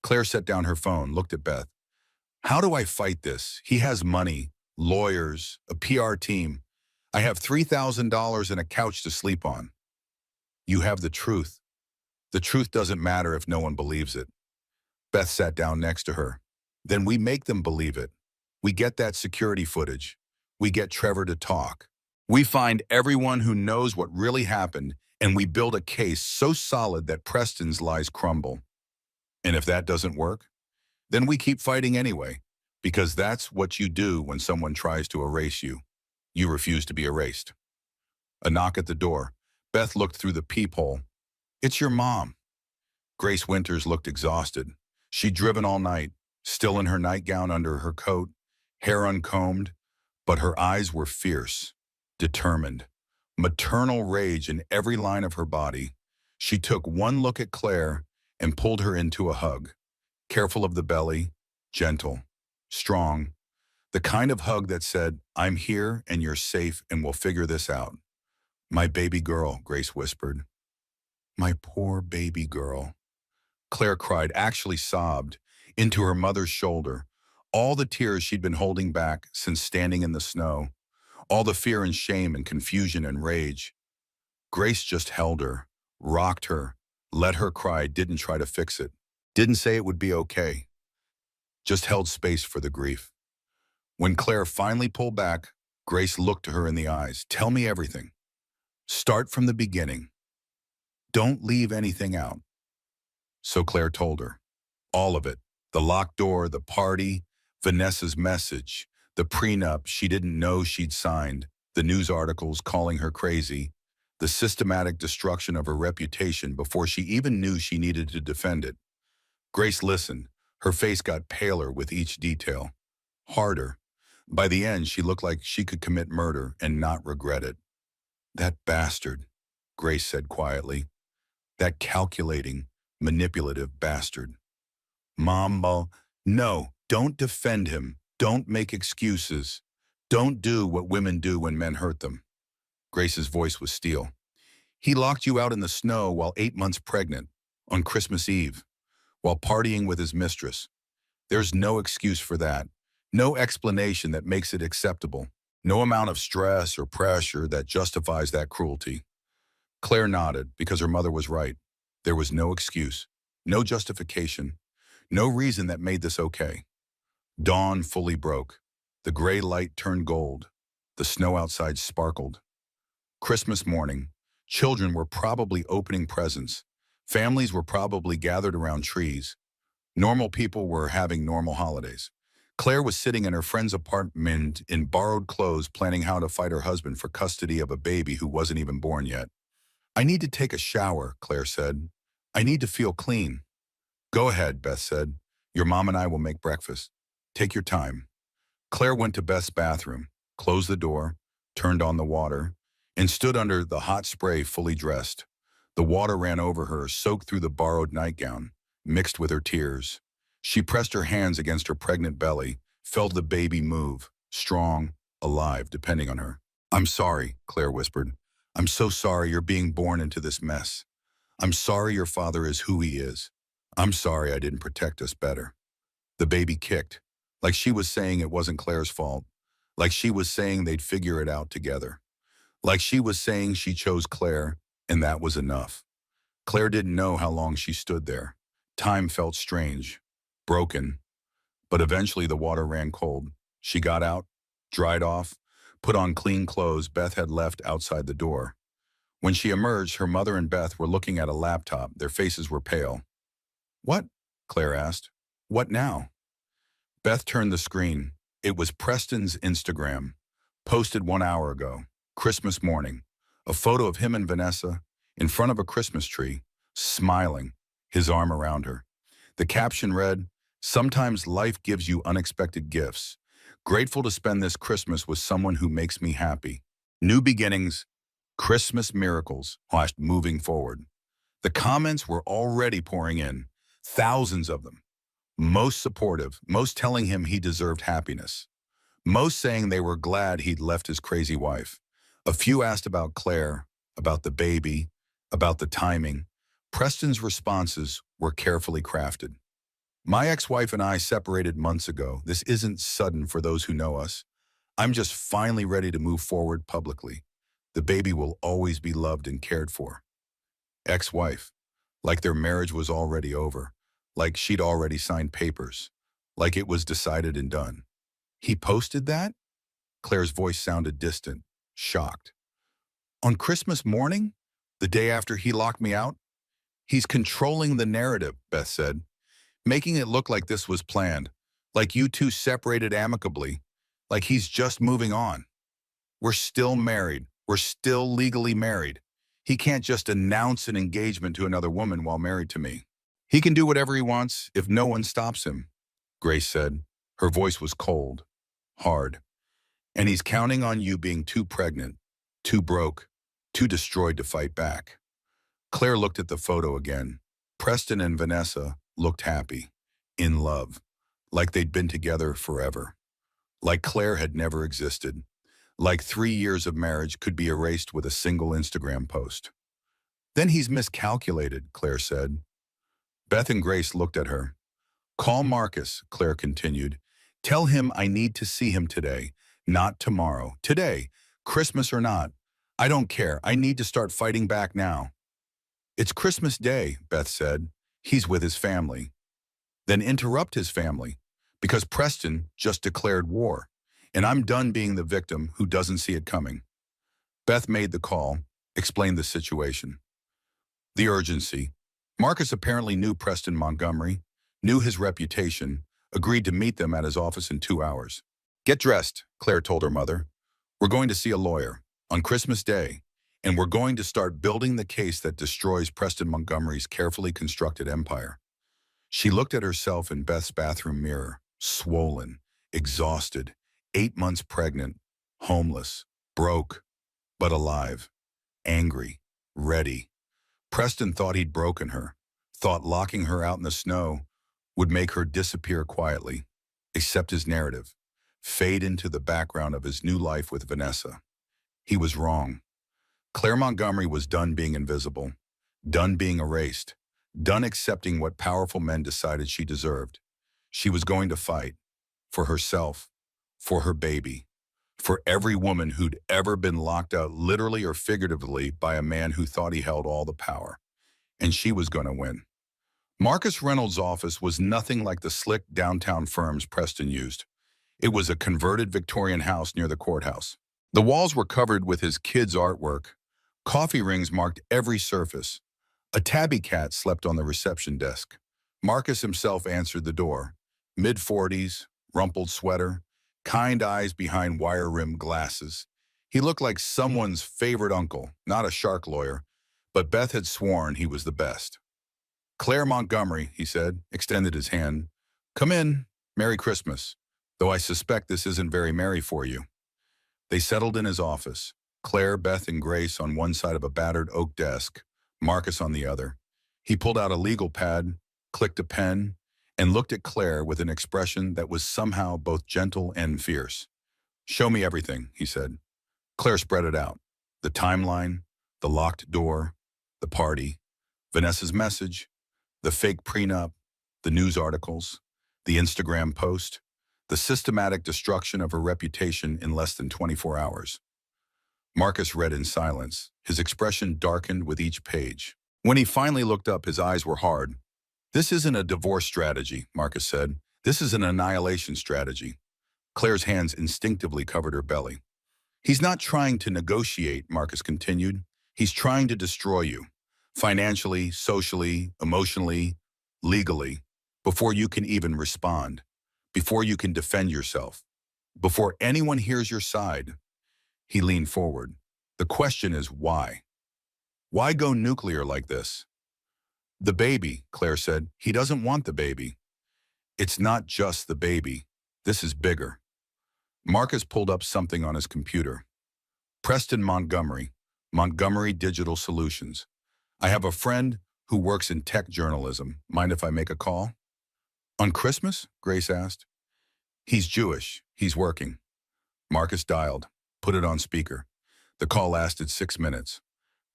Claire set down her phone, looked at Beth. How do I fight this? He has money, lawyers, a PR team. I have $3,000 and a couch to sleep on. You have the truth. The truth doesn't matter if no one believes it. Beth sat down next to her. Then we make them believe it. We get that security footage. We get Trevor to talk. We find everyone who knows what really happened, and we build a case so solid that Preston's lies crumble. And if that doesn't work, then we keep fighting anyway, because that's what you do when someone tries to erase you. You refuse to be erased. A knock at the door. Beth looked through the peephole. It's your mom. Grace Winters looked exhausted. She'd driven all night, still in her nightgown under her coat, hair uncombed, but her eyes were fierce, determined, maternal rage in every line of her body. She took one look at Claire and pulled her into a hug. Careful of the belly, gentle, strong, the kind of hug that said, I'm here and you're safe and we'll figure this out. My baby girl, Grace whispered. My poor baby girl. Claire cried, actually sobbed, into her mother's shoulder. All the tears she'd been holding back since standing in the snow. All the fear and shame and confusion and rage. Grace just held her, rocked her, let her cry, didn't try to fix it. Didn't say it would be okay. Just held space for the grief. When Claire finally pulled back, Grace looked to her in the eyes. Tell me everything. Start from the beginning. Don't leave anything out. So Claire told her. All of it. The locked door, the party, Vanessa's message, the prenup she didn't know she'd signed, the news articles calling her crazy, the systematic destruction of her reputation before she even knew she needed to defend it. Grace listened. Her face got paler with each detail. Harder. By the end, she looked like she could commit murder and not regret it. That bastard, Grace said quietly. That calculating, manipulative bastard. Mom, no, don't defend him. Don't make excuses. Don't do what women do when men hurt them. Grace's voice was steel. He locked you out in the snow while 8 months pregnant, on Christmas Eve, while partying with his mistress. There's no excuse for that. No explanation that makes it acceptable. No amount of stress or pressure that justifies that cruelty. Claire nodded because her mother was right. There was no excuse, no justification, no reason that made this okay. Dawn fully broke. The gray light turned gold. The snow outside sparkled. Christmas morning. Children were probably opening presents. Families were probably gathered around trees. Normal people were having normal holidays. Claire was sitting in her friend's apartment in borrowed clothes planning how to fight her husband for custody of a baby who wasn't even born yet. "I need to take a shower," Claire said. "I need to feel clean." "Go ahead," Beth said. "Your mom and I will make breakfast. Take your time." Claire went to Beth's bathroom, closed the door, turned on the water, and stood under the hot spray fully dressed. The water ran over her, soaked through the borrowed nightgown, mixed with her tears. She pressed her hands against her pregnant belly, felt the baby move, strong, alive, depending on her. "I'm sorry," Claire whispered. "I'm so sorry you're being born into this mess. I'm sorry your father is who he is. I'm sorry I didn't protect us better." The baby kicked, like she was saying it wasn't Claire's fault, like she was saying they'd figure it out together, like she was saying she chose Claire, and that was enough. Claire didn't know how long she stood there. Time felt strange, broken, but eventually the water ran cold. She got out, dried off, put on clean clothes Beth had left outside the door. When she emerged, her mother and Beth were looking at a laptop. Their faces were pale. "What?" Claire asked. "What now?" Beth turned the screen. It was Preston's Instagram, posted 1 hour ago, Christmas morning. A photo of him and Vanessa in front of a Christmas tree, smiling, his arm around her. The caption read, "Sometimes life gives you unexpected gifts. Grateful to spend this Christmas with someone who makes me happy. New beginnings, Christmas miracles, moving forward." The comments were already pouring in, thousands of them. Most supportive, most telling him he deserved happiness. Most saying they were glad he'd left his crazy wife. A few asked about Claire, about the baby, about the timing. Preston's responses were carefully crafted. "My ex-wife and I separated months ago. This isn't sudden for those who know us. I'm just finally ready to move forward publicly. The baby will always be loved and cared for." Ex-wife, like their marriage was already over, like she'd already signed papers, like it was decided and done. "He posted that?" Claire's voice sounded distant, shocked. "On Christmas morning? The day after he locked me out?" "He's controlling the narrative," Beth said, "making it look like this was planned, like you two separated amicably, like he's just moving on. We're still married. We're still legally married. He can't just announce an engagement to another woman while married to me. He can do whatever he wants if no one stops him," Grace said. Her voice was cold, hard. "And he's counting on you being too pregnant, too broke, too destroyed to fight back." Claire looked at the photo again. Preston and Vanessa looked happy, in love, like they'd been together forever, like Claire had never existed, like 3 years of marriage could be erased with a single Instagram post. "Then he's miscalculated," Claire said. Beth and Grace looked at her. "Call Marcus," Claire continued. "Tell him I need to see him today, not tomorrow. Today, Christmas or not. I don't care. I need to start fighting back now." "It's Christmas Day," Beth said. "He's with his family." "Then interrupt his family, because Preston just declared war, and I'm done being the victim who doesn't see it coming." Beth made the call, explained the situation. The urgency. Marcus apparently knew Preston Montgomery, knew his reputation, agreed to meet them at his office in 2 hours. "Get dressed," Claire told her mother. "We're going to see a lawyer on Christmas Day, and we're going to start building the case that destroys Preston Montgomery's carefully constructed empire." She looked at herself in Beth's bathroom mirror, swollen, exhausted, 8 months pregnant, homeless, broke, but alive, angry, ready. Preston thought he'd broken her, thought locking her out in the snow would make her disappear quietly, accept his narrative, fade into the background of his new life with Vanessa. He was wrong. Claire Montgomery was done being invisible, done being erased, done accepting what powerful men decided she deserved. She was going to fight for herself, for her baby, for every woman who'd ever been locked out literally or figuratively by a man who thought he held all the power. And she was going to win. Marcus Reynolds' office was nothing like the slick downtown firms Preston used. It was a converted Victorian house near the courthouse. The walls were covered with his kids' artwork. Coffee rings marked every surface. A tabby cat slept on the reception desk. Marcus himself answered the door. Mid-40s, rumpled sweater, kind eyes behind wire-rimmed glasses. He looked like someone's favorite uncle, not a shark lawyer, but Beth had sworn he was the best. "Claire Montgomery," he said, extended his hand. "Come in. Merry Christmas. Though I suspect this isn't very merry for you." They settled in his office. Claire, Beth, and Grace on one side of a battered oak desk, Marcus on the other. He pulled out a legal pad, clicked a pen, and looked at Claire with an expression that was somehow both gentle and fierce. "Show me everything," he said. Claire spread it out. The timeline, the locked door, the party, Vanessa's message, the fake prenup, the news articles, the Instagram post, the systematic destruction of her reputation in less than 24 hours. Marcus read in silence. His expression darkened with each page. When he finally looked up, his eyes were hard. "This isn't a divorce strategy," Marcus said. "This is an annihilation strategy." Claire's hands instinctively covered her belly. "He's not trying to negotiate," Marcus continued. "He's trying to destroy you. Financially, socially, emotionally, legally, before you can even respond, before you can defend yourself, before anyone hears your side." He leaned forward. "The question is why? Why go nuclear like this?" "The baby," Claire said. "He doesn't want the baby." "It's not just the baby. This is bigger." Marcus pulled up something on his computer. "Preston Montgomery Digital Solutions. I have a friend who works in tech journalism. Mind if I make a call?" "On Christmas?" Grace asked. "He's Jewish. He's working." Marcus dialed, put it on speaker. The call lasted 6 minutes.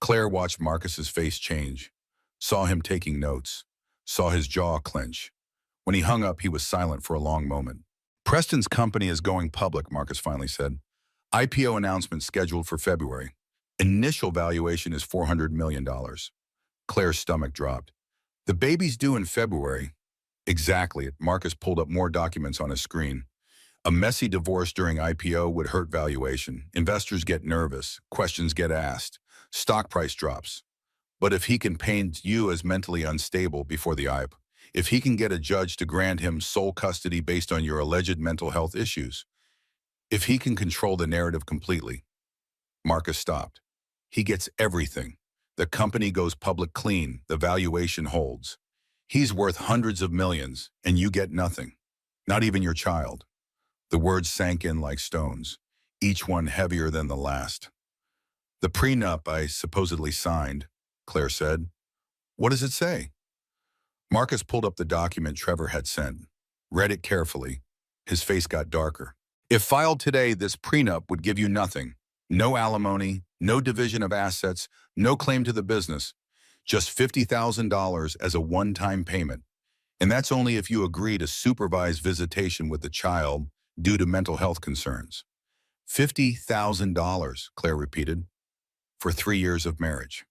Claire watched Marcus's face change, saw him taking notes, saw his jaw clench. When he hung up, he was silent for a long moment. "Preston's company is going public," Marcus finally said. "IPO announcement scheduled for February. Initial valuation is $400 million. Claire's stomach dropped. "The baby's due in February." "Exactly." Marcus pulled up more documents on his screen. "A messy divorce during IPO would hurt valuation. Investors get nervous. Questions get asked. Stock price drops. But if he can paint you as mentally unstable before the IPO, if he can get a judge to grant him sole custody based on your alleged mental health issues, if he can control the narrative completely." Marcus stopped. "He gets everything. The company goes public clean. The valuation holds. He's worth hundreds of millions, and you get nothing. Not even your child." The words sank in like stones, each one heavier than the last. "The prenup I supposedly signed," Claire said. "What does it say?" Marcus pulled up the document Trevor had sent, read it carefully. His face got darker. "If filed today, this prenup would give you nothing. No alimony, no division of assets, no claim to the business. Just $50,000 as a one-time payment. And that's only if you agree to supervise visitation with the child due to mental health concerns." $50,000, Claire repeated, "for 3 years of marriage.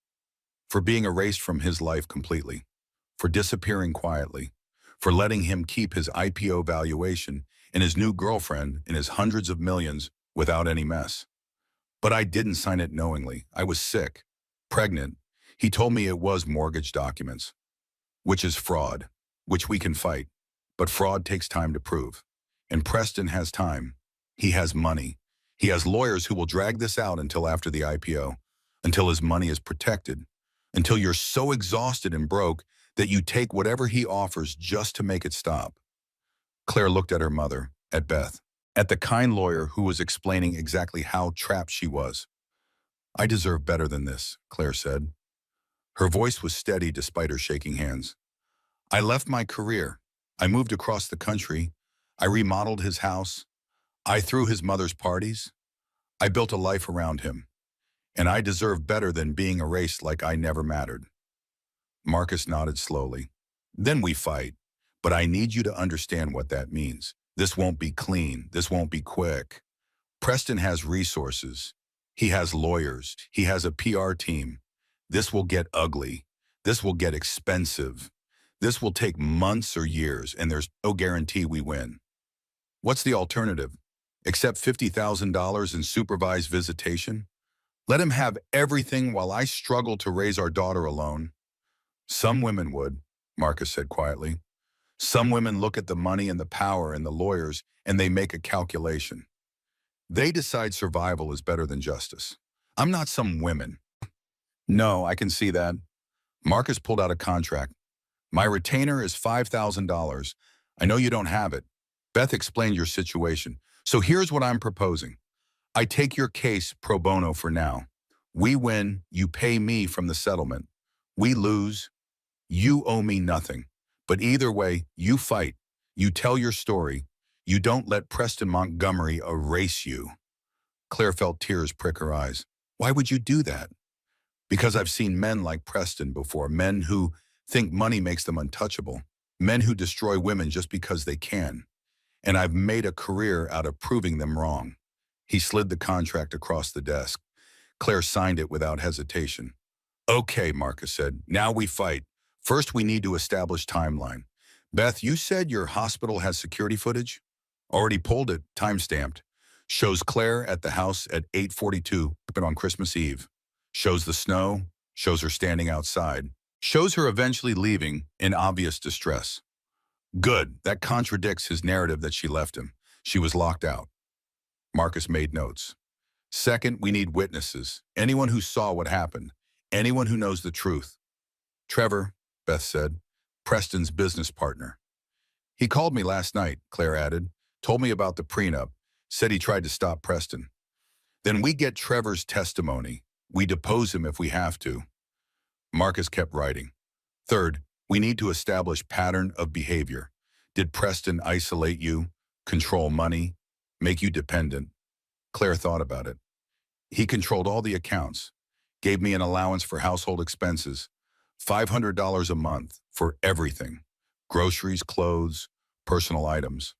For being erased from his life completely. For disappearing quietly. For letting him keep his IPO valuation and his new girlfriend and his hundreds of millions without any mess. But I didn't sign it knowingly. I was sick. Pregnant. He told me it was mortgage documents. Which is fraud. Which we can fight. But fraud takes time to prove. And Preston has time. He has money. He has lawyers who will drag this out until after the IPO. Until his money is protected. Until you're so exhausted and broke that you take whatever he offers just to make it stop." Claire looked at her mother, at Beth, at the kind lawyer who was explaining exactly how trapped she was. "I deserve better than this," Claire said. Her voice was steady despite her shaking hands. "I left my career. I moved across the country. I remodeled his house. I threw his mother's parties. I built a life around him. And I deserve better than being erased like I never mattered." Marcus nodded slowly. "Then we fight. But I need you to understand what that means. This won't be clean. This won't be quick. Preston has resources. He has lawyers. He has a PR team. This will get ugly. This will get expensive. This will take months or years, and there's no guarantee we win. What's the alternative? Accept $50,000 in supervised visitation? Let him have everything while I struggle to raise our daughter alone?" "Some women would," Marcus said quietly. Some women look at the money and the power and the lawyers and they make a calculation. They decide survival is better than justice. I'm not some women. No, I can see that. Marcus pulled out a contract. My retainer is $5,000. I know you don't have it. Beth explained your situation. So here's what I'm proposing. I take your case pro bono for now. We win, you pay me from the settlement. We lose, you owe me nothing. But either way, you fight. You tell your story. You don't let Preston Montgomery erase you. Claire felt tears prick her eyes. Why would you do that? Because I've seen men like Preston before, men who think money makes them untouchable, men who destroy women just because they can. And I've made a career out of proving them wrong. He slid the contract across the desk. Claire signed it without hesitation. Okay, Marcus said, now we fight. First, we need to establish timeline. Beth, you said your hospital has security footage? Already pulled it, time-stamped. Shows Claire at the house at 8:42, but on Christmas Eve. Shows the snow, shows her standing outside. Shows her eventually leaving in obvious distress. Good, that contradicts his narrative that she left him. She was locked out. Marcus made notes. Second, we need witnesses. Anyone who saw what happened. Anyone who knows the truth. Trevor, Beth said, Preston's business partner. He called me last night, Claire added, told me about the prenup, said he tried to stop Preston. Then we get Trevor's testimony. We depose him if we have to. Marcus kept writing. Third, we need to establish pattern of behavior. Did Preston isolate you, control money, make you dependent? Claire thought about it. He controlled all the accounts, gave me an allowance for household expenses, $500 a month for everything, groceries, clothes, personal items.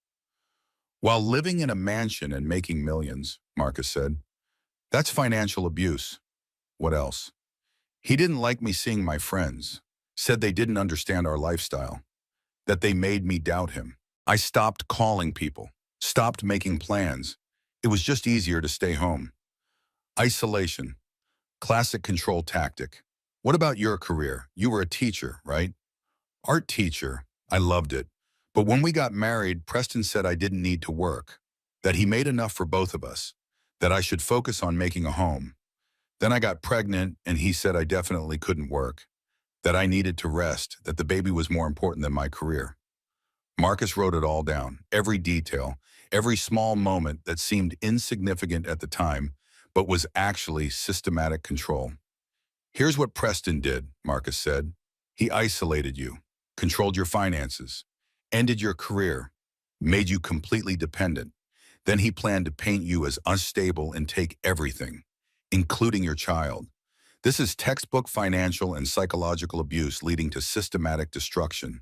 While living in a mansion and making millions, Marcus said, that's financial abuse. What else? He didn't like me seeing my friends, said they didn't understand our lifestyle, that they made me doubt him. I stopped calling people, stopped making plans. It was just easier to stay home. Isolation, classic control tactic. What about your career? You were a teacher, right? Art teacher. I loved it. But when we got married, Preston said I didn't need to work, that he made enough for both of us, that I should focus on making a home. Then I got pregnant and he said I definitely couldn't work, that I needed to rest, that the baby was more important than my career. Marcus wrote it all down, every detail, every small moment that seemed insignificant at the time, but was actually systematic control. Here's what Preston did, Marcus said. He isolated you, controlled your finances, ended your career, made you completely dependent. Then he planned to paint you as unstable and take everything, including your child. This is textbook financial and psychological abuse leading to systematic destruction.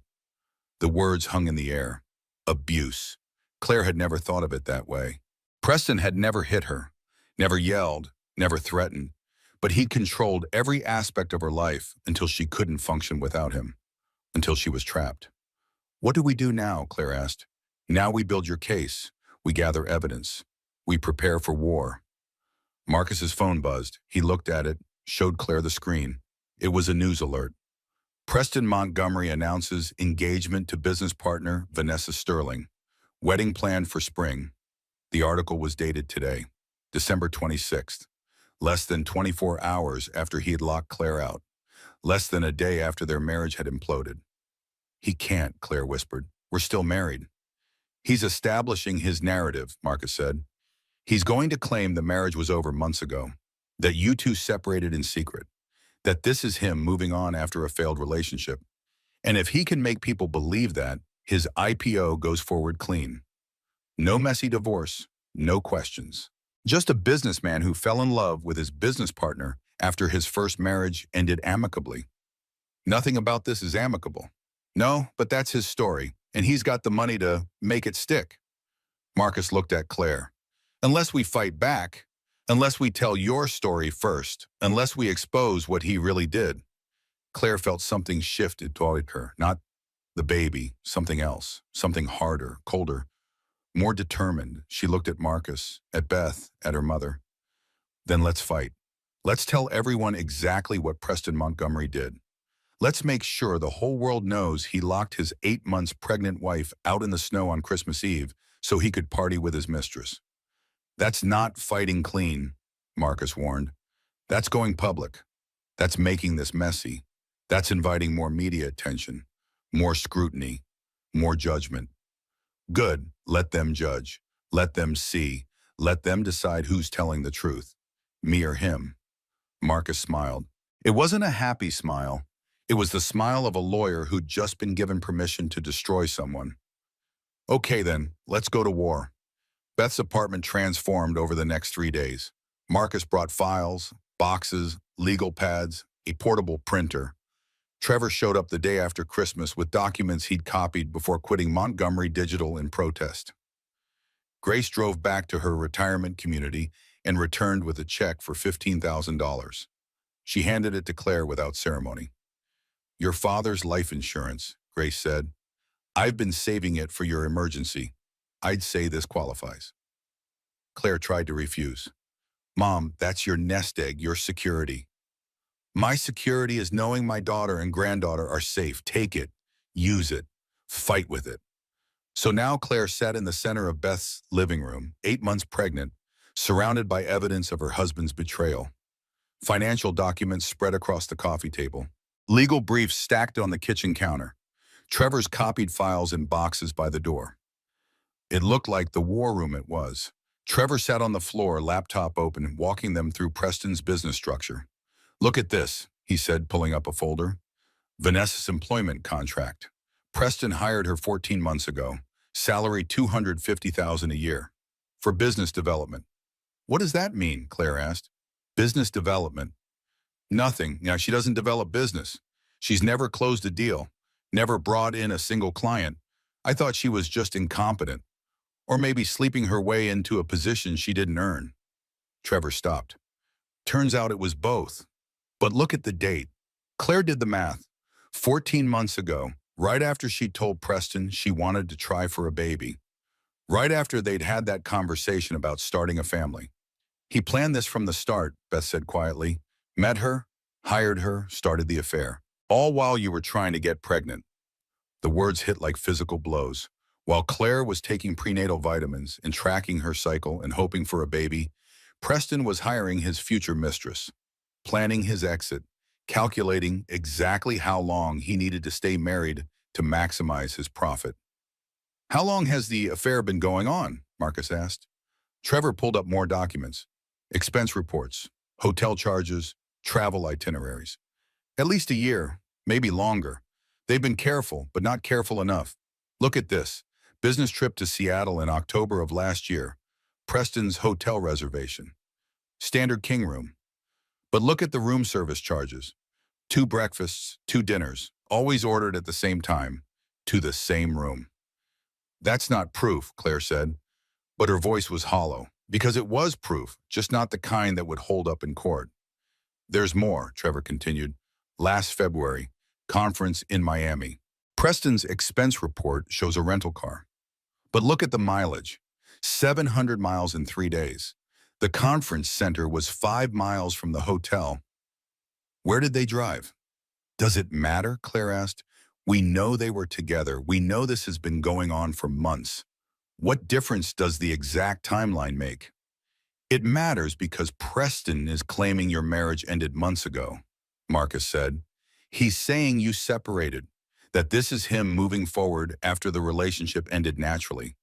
The words hung in the air. Abuse. Claire had never thought of it that way. Preston had never hit her, never yelled, never threatened, but he controlled every aspect of her life until she couldn't function without him, until she was trapped. What do we do now? Claire asked. Now we build your case. We gather evidence. We prepare for war. Marcus's phone buzzed. He looked at it, showed Claire the screen. It was a news alert. Preston Montgomery announces engagement to business partner Vanessa Sterling. Wedding planned for spring. The article was dated today, December 26th. Less than 24 hours after he had locked Claire out. Less than a day after their marriage had imploded. He can't, Claire whispered. We're still married. He's establishing his narrative, Marcus said. He's going to claim the marriage was over months ago, that you two separated in secret, that this is him moving on after a failed relationship. And if he can make people believe that, his IPO goes forward clean. No messy divorce, no questions. Just a businessman who fell in love with his business partner after his first marriage ended amicably. Nothing about this is amicable. No, but that's his story, and he's got the money to make it stick. Marcus looked at Claire. Unless we fight back, unless we tell your story first, unless we expose what he really did. Claire felt something shifted toward her, not the baby, something else, something harder, colder, more determined. She looked at Marcus, at Beth, at her mother. Then let's fight. Let's tell everyone exactly what Preston Montgomery did. Let's make sure the whole world knows he locked his 8 months pregnant wife out in the snow on Christmas Eve so he could party with his mistress. That's not fighting clean, Marcus warned. That's going public. That's making this messy. That's inviting more media attention, more scrutiny, more judgment. Good, let them judge. Let them see. Let them decide who's telling the truth, me or him. Marcus smiled. It wasn't a happy smile. It was the smile of a lawyer who'd just been given permission to destroy someone. Okay then, let's go to war. Beth's apartment transformed over the next 3 days. Marcus brought files, boxes, legal pads, a portable printer. Trevor showed up the day after Christmas with documents he'd copied before quitting Montgomery Digital in protest. Grace drove back to her retirement community and returned with a check for $15,000. She handed it to Claire without ceremony. Your father's life insurance, Grace said. I've been saving it for your emergency. I'd say this qualifies. Claire tried to refuse. Mom, that's your nest egg, your security. My security is knowing my daughter and granddaughter are safe. Take it, use it, fight with it. So now Claire sat in the center of Beth's living room, 8 months pregnant, surrounded by evidence of her husband's betrayal. Financial documents spread across the coffee table. Legal briefs stacked on the kitchen counter. Trevor's copied files in boxes by the door. It looked like the war room it was. Trevor sat on the floor, laptop open, walking them through Preston's business structure. Look at this, he said, pulling up a folder. Vanessa's employment contract. Preston hired her 14 months ago. Salary $250,000 a year. For business development. What does that mean? Claire asked. Business development. Nothing. Now, she doesn't develop business. She's never closed a deal. Never brought in a single client. I thought she was just incompetent. Or maybe sleeping her way into a position she didn't earn. Trevor stopped. Turns out it was both. But look at the date. Claire did the math. 14 months ago, right after she told Preston she wanted to try for a baby. Right after they'd had that conversation about starting a family. He planned this from the start, Beth said quietly. Met her, hired her, started the affair. All while you were trying to get pregnant. The words hit like physical blows. While Claire was taking prenatal vitamins and tracking her cycle and hoping for a baby, Preston was hiring his future mistress, planning his exit, calculating exactly how long he needed to stay married to maximize his profit. How long has the affair been going on? Marcus asked. Trevor pulled up more documents, expense reports, hotel charges, travel itineraries. At least a year, maybe longer. They've been careful, but not careful enough. Look at this. Business trip to Seattle in October of last year. Preston's hotel reservation. Standard king room. But look at the room service charges. 2 breakfasts, 2 dinners, always ordered at the same time, to the same room. That's not proof, Claire said, but her voice was hollow, because it was proof, just not the kind that would hold up in court. There's more, Trevor continued. Last February, conference in Miami. Preston's expense report shows a rental car. But look at the mileage. 700 miles in 3 days. The conference center was 5 miles from the hotel. Where did they drive? Does it matter? Claire asked. We know they were together. We know this has been going on for months. What difference does the exact timeline make? It matters because Preston is claiming your marriage ended months ago, Marcus said. He's saying you separated, that this is him moving forward after the relationship ended naturally.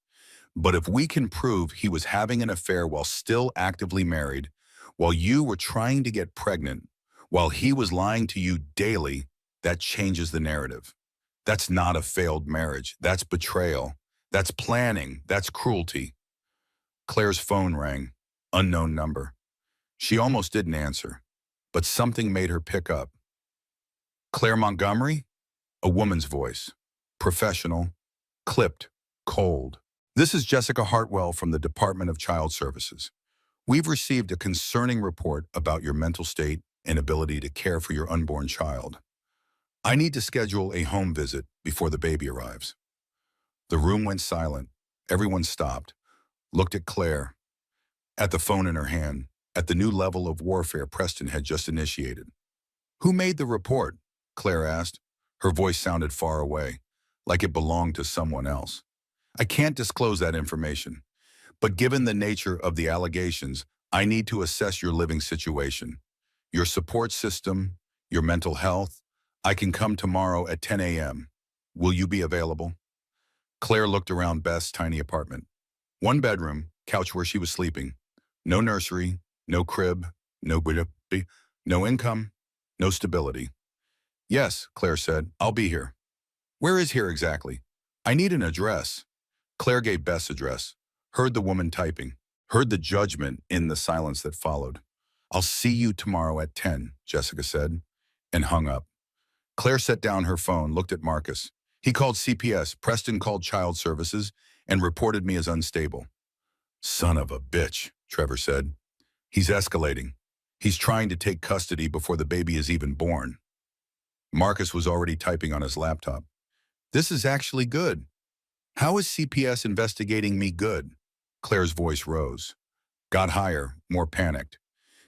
But if we can prove he was having an affair while still actively married, while you were trying to get pregnant, while he was lying to you daily, that changes the narrative. That's not a failed marriage. That's betrayal. That's planning. That's cruelty. Claire's phone rang. Unknown number. She almost didn't answer, but something made her pick up. Claire Montgomery? A woman's voice. Professional. Clipped. Cold. This is Jessica Hartwell from the Department of Child Services. We've received a concerning report about your mental state and ability to care for your unborn child. I need to schedule a home visit before the baby arrives. The room went silent. Everyone stopped, looked at Claire, at the phone in her hand, at the new level of warfare Preston had just initiated. Who made the report? Claire asked. Her voice sounded far away, like it belonged to someone else. I can't disclose that information, but given the nature of the allegations, I need to assess your living situation, your support system, your mental health. I can come tomorrow at 10 a.m. Will you be available? Claire looked around Beth's tiny apartment. One bedroom, couch where she was sleeping. No nursery, no crib, no biddy, no income, no stability. Yes, Claire said, I'll be here. Where is here exactly? I need an address. Claire gave Beth's address, heard the woman typing, heard the judgment in the silence that followed. I'll see you tomorrow at 10, Jessica said, and hung up. Claire set down her phone, looked at Marcus. He called CPS, Preston called Child Services, and reported me as unstable. Son of a bitch, Trevor said. He's escalating. He's trying to take custody before the baby is even born. Marcus was already typing on his laptop. This is actually good. How is CPS investigating me good? Claire's voice rose. Got higher, more panicked.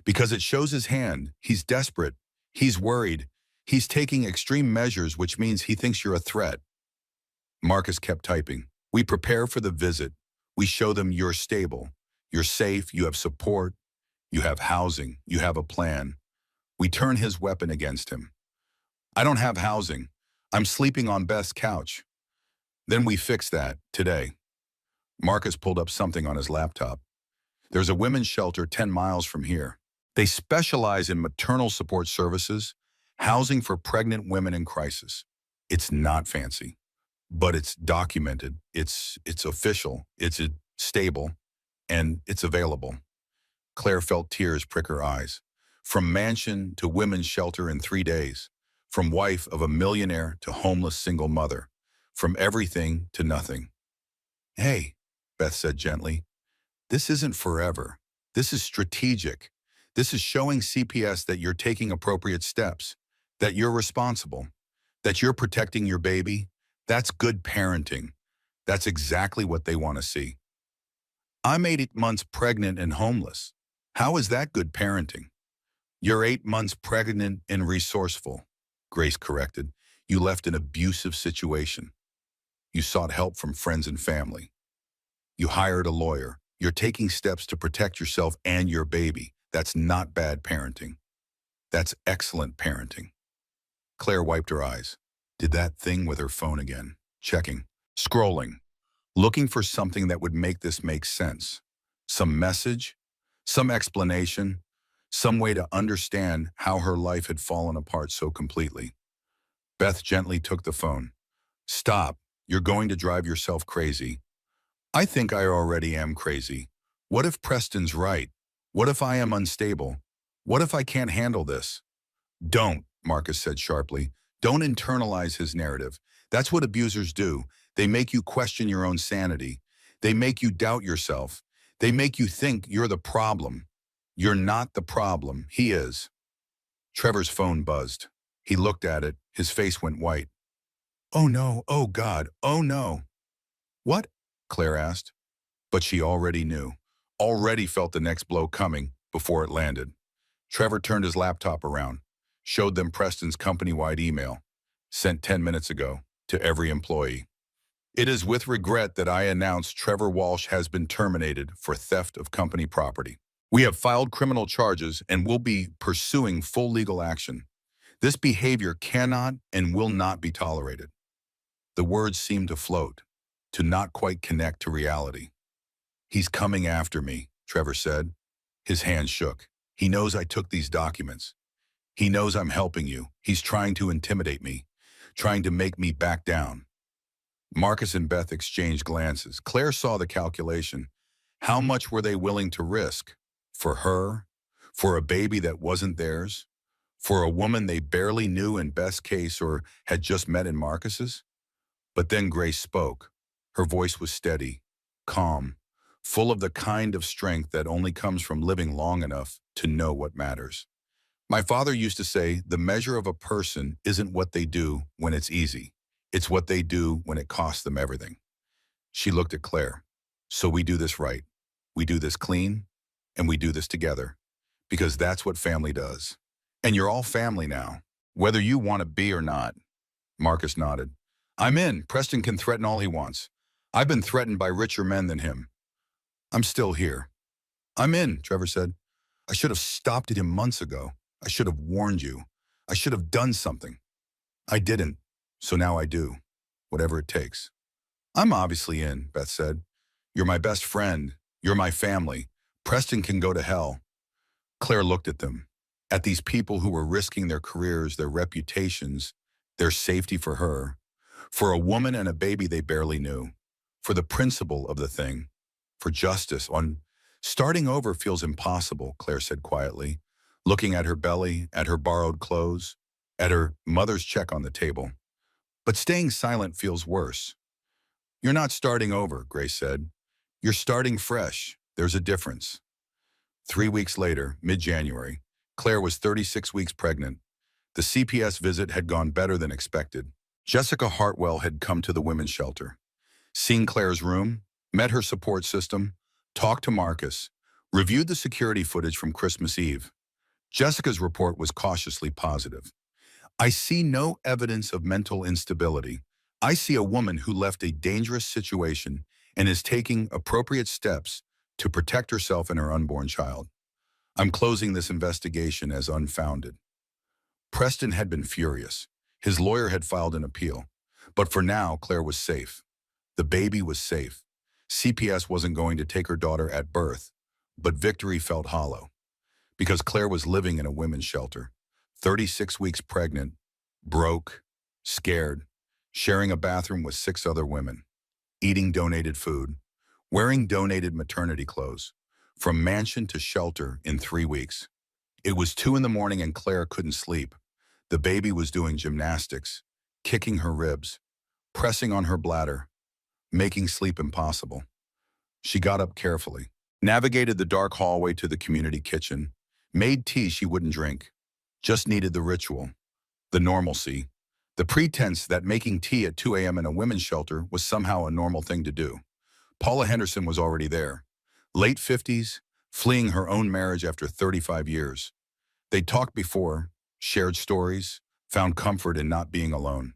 Because it shows his hand. He's desperate. He's worried. He's taking extreme measures, which means he thinks you're a threat. Marcus kept typing. We prepare for the visit. We show them you're stable. You're safe. You have support. You have housing. You have a plan. We turn his weapon against him. I don't have housing. I'm sleeping on Beth's couch. Then we fix that, today. Marcus pulled up something on his laptop. There's a women's shelter 10 miles from here. They specialize in maternal support services, housing for pregnant women in crisis. It's not fancy, but it's documented, it's official, it's stable, and it's available. Claire felt tears prick her eyes. From mansion to women's shelter in 3 days. From wife of a millionaire to homeless single mother. From everything to nothing. Hey, Beth said gently, this isn't forever. This is strategic. This is showing CPS that you're taking appropriate steps, that you're responsible, that you're protecting your baby. That's good parenting. That's exactly what they want to see. I'm 8 months pregnant and homeless. How is that good parenting? You're 8 months pregnant and resourceful, Grace corrected. You left an abusive situation. You sought help from friends and family. You hired a lawyer. You're taking steps to protect yourself and your baby. That's not bad parenting. That's excellent parenting. Claire wiped her eyes. Did that thing with her phone again. Checking. Scrolling. Looking for something that would make this make sense. Some message. Some explanation. Some way to understand how her life had fallen apart so completely. Beth gently took the phone. Stop. You're going to drive yourself crazy. I think I already am crazy. What if Preston's right? What if I am unstable? What if I can't handle this? Don't, Marcus said sharply. Don't internalize his narrative. That's what abusers do. They make you question your own sanity. They make you doubt yourself. They make you think you're the problem. You're not the problem. He is. Trevor's phone buzzed. He looked at it. His face went white. Oh no, oh God, oh no. What? Claire asked. But she already knew. Already felt the next blow coming before it landed. Trevor turned his laptop around, showed them Preston's company-wide email, sent 10 minutes ago, to every employee. It is with regret that I announce Trevor Walsh has been terminated for theft of company property. We have filed criminal charges and will be pursuing full legal action. This behavior cannot and will not be tolerated. The words seemed to float, to not quite connect to reality. He's coming after me, Trevor said. His hand shook. He knows I took these documents. He knows I'm helping you. He's trying to intimidate me, trying to make me back down. Marcus and Beth exchanged glances. Claire saw the calculation. How much were they willing to risk? For her? For a baby that wasn't theirs? For a woman they barely knew in Beth's case or had just met in Marcus's? But then Grace spoke. Her voice was steady, calm, full of the kind of strength that only comes from living long enough to know what matters. My father used to say, the measure of a person isn't what they do when it's easy. It's what they do when it costs them everything. She looked at Claire. So we do this right. We do this clean, and we do this together. Because that's what family does. And you're all family now. Whether you want to be or not. Marcus nodded. I'm in. Preston can threaten all he wants. I've been threatened by richer men than him. I'm still here. I'm in, Trevor said. I should have stopped at him months ago. I should have warned you. I should have done something. I didn't, so now I do. Whatever it takes. I'm obviously in, Beth said. You're my best friend. You're my family. Preston can go to hell. Claire looked at them, at these people who were risking their careers, their reputations, their safety for her, for a woman and a baby they barely knew, for the principle of the thing, for justice. Starting over feels impossible, Claire said quietly, looking at her belly, at her borrowed clothes, at her mother's check on the table. But staying silent feels worse. You're not starting over, Grace said. You're starting fresh. There's a difference. 3 weeks later, mid-January, Claire was 36 weeks pregnant. The CPS visit had gone better than expected. Jessica Hartwell had come to the women's shelter, seen Claire's room, met her support system, talked to Marcus, reviewed the security footage from Christmas Eve. Jessica's report was cautiously positive. I see no evidence of mental instability. I see a woman who left a dangerous situation and is taking appropriate steps to protect herself and her unborn child. I'm closing this investigation as unfounded. Preston had been furious. His lawyer had filed an appeal. But for now, Claire was safe. The baby was safe. CPS wasn't going to take her daughter at birth, but victory felt hollow. Because Claire was living in a women's shelter, 36 weeks pregnant, broke, scared, sharing a bathroom with 6 other women, eating donated food, wearing donated maternity clothes, from mansion to shelter in 3 weeks. It was 2 in the morning and Claire couldn't sleep. The baby was doing gymnastics, kicking her ribs, pressing on her bladder, making sleep impossible. She got up carefully, navigated the dark hallway to the community kitchen, made tea she wouldn't drink, just needed the ritual, the normalcy, the pretense that making tea at 2 a.m. in a women's shelter was somehow a normal thing to do. Paula Henderson was already there, late 50s, fleeing her own marriage after 35 years. They'd talked before, shared stories, found comfort in not being alone.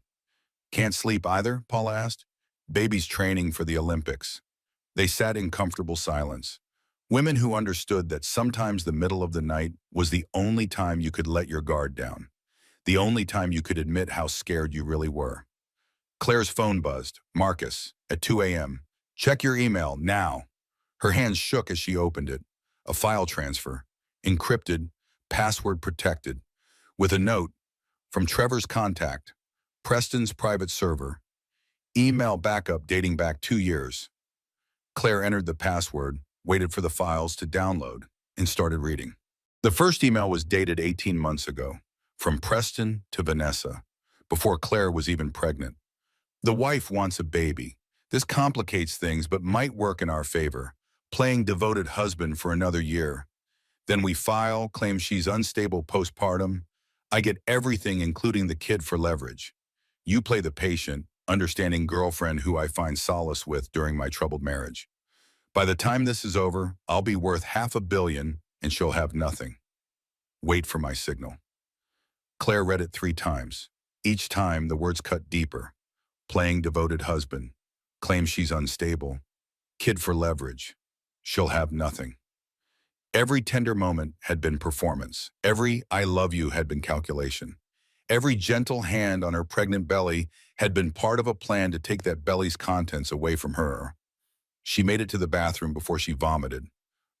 Can't sleep either, Paula asked. Baby's training for the Olympics. They sat in comfortable silence. Women who understood that sometimes the middle of the night was the only time you could let your guard down, the only time you could admit how scared you really were. Claire's phone buzzed. Marcus, at 2 a.m. Check your email, now. Her hands shook as she opened it. A file transfer, encrypted, password protected, with a note from Trevor's contact, Preston's private server, email backup dating back 2 years. Claire entered the password, waited for the files to download, and started reading. The first email was dated 18 months ago, from Preston to Vanessa, before Claire was even pregnant. The wife wants a baby. This complicates things but might work in our favor, playing devoted husband for another year. Then we file, claim she's unstable postpartum. I get everything including the kid for leverage. You play the patient, understanding girlfriend who I find solace with during my troubled marriage. By the time this is over, I'll be worth $500 million and she'll have nothing. Wait for my signal. Claire read it 3 times. Each time the words cut deeper. Playing devoted husband. Claims she's unstable. Kid for leverage. She'll have nothing. Every tender moment had been performance. Every I love you had been calculation. Every gentle hand on her pregnant belly had been part of a plan to take that belly's contents away from her. She made it to the bathroom before she vomited.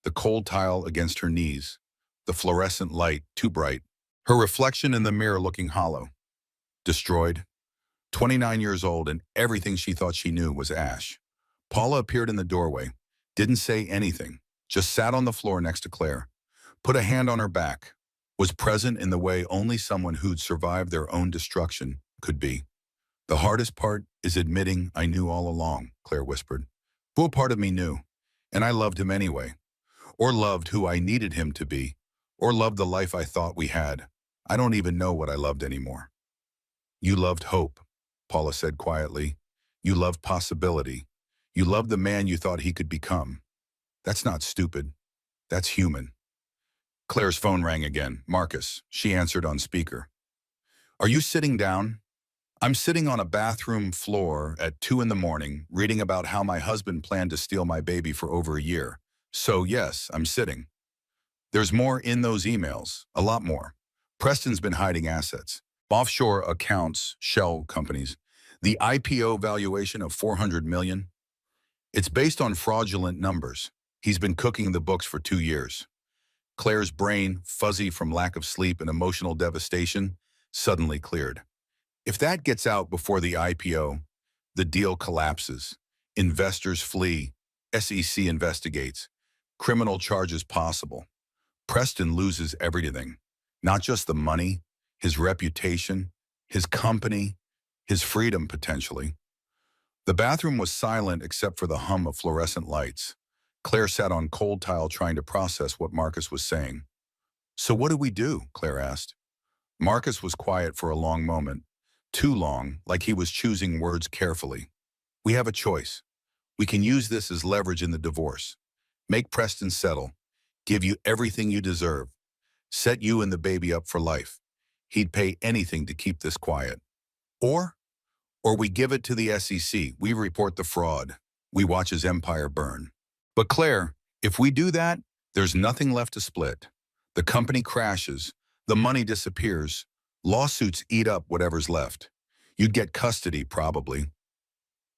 The cold tile against her knees. The fluorescent light too bright. Her reflection in the mirror looking hollow. Destroyed. 29 years old and everything she thought she knew was ash. Paula appeared in the doorway. Didn't say anything. Just sat on the floor next to Claire. Put a hand on her back. Was present in the way only someone who'd survived their own destruction could be. The hardest part is admitting I knew all along, Claire whispered. Who a part of me knew, and I loved him anyway. Or loved who I needed him to be. Or loved the life I thought we had. I don't even know what I loved anymore. You loved hope, Paula said quietly. You loved possibility. You loved the man you thought he could become. That's not stupid. That's human. Claire's phone rang again. Marcus. She answered on speaker. Are you sitting down? I'm sitting on a bathroom floor at 2 in the morning, reading about how my husband planned to steal my baby for over a year. So yes, I'm sitting. There's more in those emails, a lot more. Preston's been hiding assets, offshore accounts, shell companies. The IPO valuation of 400 million. It's based on fraudulent numbers. He's been cooking the books for 2 years. Claire's brain, fuzzy from lack of sleep and emotional devastation, suddenly cleared. If that gets out before the IPO, the deal collapses. Investors flee. SEC investigates. Criminal charges possible. Preston loses everything. Not just the money, his reputation, his company, his freedom potentially. The bathroom was silent except for the hum of fluorescent lights. Claire sat on cold tile trying to process what Marcus was saying. "So what do we do?" Claire asked. Marcus was quiet for a long moment. Too long, like he was choosing words carefully. "We have a choice. We can use this as leverage in the divorce. Make Preston settle. Give you everything you deserve. Set you and the baby up for life. He'd pay anything to keep this quiet. Or we give it to the SEC. We report the fraud. We watch his empire burn. But Claire, if we do that, there's nothing left to split. The company crashes. The money disappears. Lawsuits eat up whatever's left. You'd get custody, probably.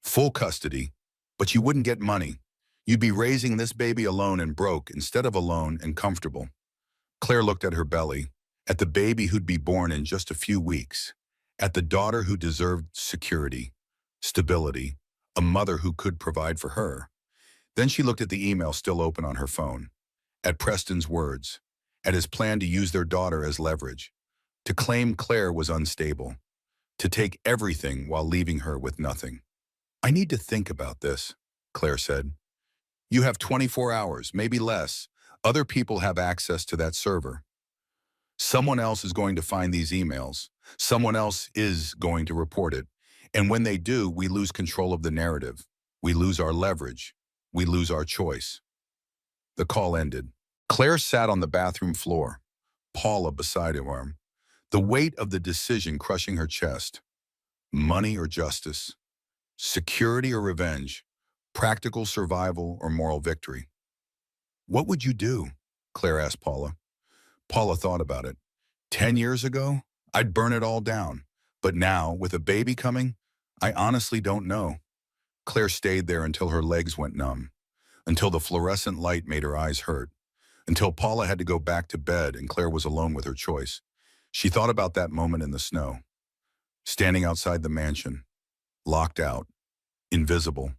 Full custody. But you wouldn't get money. You'd be raising this baby alone and broke instead of alone and comfortable." Claire looked at her belly, at the baby who'd be born in just a few weeks, at the daughter who deserved security, stability, a mother who could provide for her. Then she looked at the email still open on her phone, at Preston's words, at his plan to use their daughter as leverage, to claim Claire was unstable, to take everything while leaving her with nothing. "I need to think about this," Claire said. "You have 24 hours, maybe less. Other people have access to that server. Someone else is going to find these emails. Someone else is going to report it. And when they do, we lose control of the narrative. We lose our leverage. We lose our choice." The call ended. Claire sat on the bathroom floor, Paula beside her, the weight of the decision crushing her chest. Money or justice? Security or revenge? Practical survival or moral victory? "What would you do?" Claire asked Paula. Paula thought about it. 10 years ago, I'd burn it all down. But now, with a baby coming, I honestly don't know. Claire stayed there until her legs went numb, until the fluorescent light made her eyes hurt, until Paula had to go back to bed and Claire was alone with her choice. She thought about that moment in the snow, standing outside the mansion, locked out, invisible,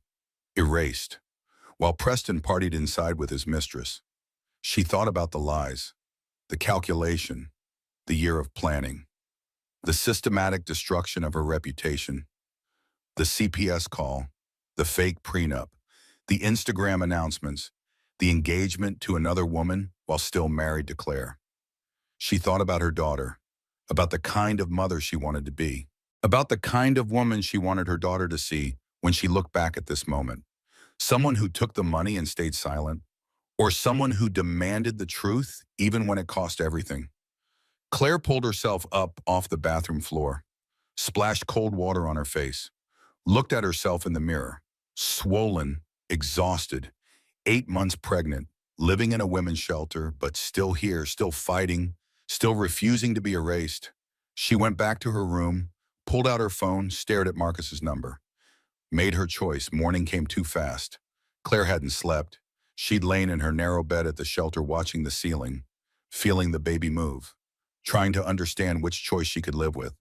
erased, while Preston partied inside with his mistress. She thought about the lies, the calculation, the year of planning, the systematic destruction of her reputation, the CPS call, the fake prenup, the Instagram announcements, the engagement to another woman while still married to Claire. She thought about her daughter, about the kind of mother she wanted to be, about the kind of woman she wanted her daughter to see when she looked back at this moment. Someone who took the money and stayed silent, or someone who demanded the truth even when it cost everything. Claire pulled herself up off the bathroom floor, splashed cold water on her face, looked at herself in the mirror, swollen, exhausted, 8 months pregnant, living in a women's shelter, but still here, still fighting, still refusing to be erased. She went back to her room, pulled out her phone, stared at Marcus's number. Made her choice. Morning came too fast. Claire hadn't slept. She'd lain in her narrow bed at the shelter watching the ceiling, feeling the baby move, trying to understand which choice she could live with.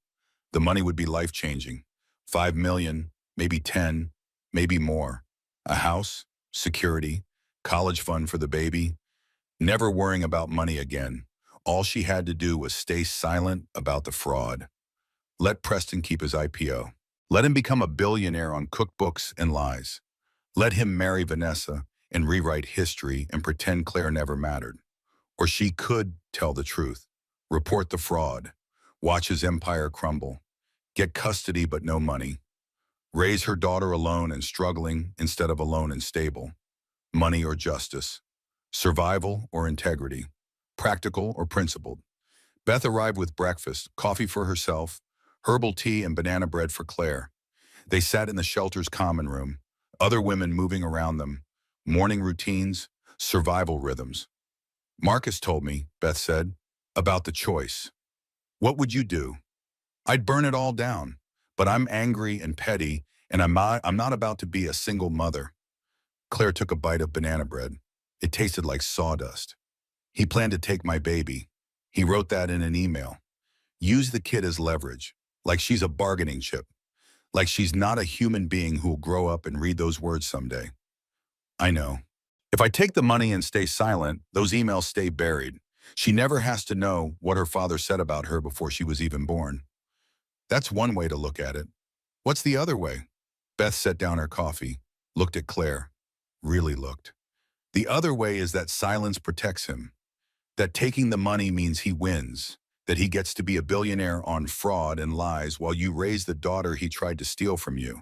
The money would be life-changing. 5 million, maybe 10, maybe more. A house, security, college fund for the baby. Never worrying about money again. All she had to do was stay silent about the fraud. Let Preston keep his IPO. Let him become a billionaire on cookbooks and lies. Let him marry Vanessa and rewrite history and pretend Claire never mattered. Or she could tell the truth, report the fraud, watch his empire crumble, get custody but no money, raise her daughter alone and struggling instead of alone and stable. Money or justice, survival or integrity, practical or principled. Beth arrived with breakfast, coffee for herself, Herbal tea and banana bread for Claire. They sat in the shelter's common room, other women moving around them, morning routines, survival rhythms. Marcus told me, Beth said, about the choice. What would you do? I'd burn it all down, but I'm angry and petty, and I'm not about to be a single mother. Claire took a bite of banana bread. It tasted like sawdust. He planned to take my baby. He wrote that in an email. Use the kid as leverage, like she's a bargaining chip, like she's not a human being who'll grow up and read those words someday. I know. If I take the money and stay silent, those emails stay buried. She never has to know what her father said about her before she was even born. That's one way to look at it. What's the other way? Beth set down her coffee, looked at Claire, really looked. The other way is that silence protects him, that taking the money means he wins, that he gets to be a billionaire on fraud and lies while you raise the daughter he tried to steal from you,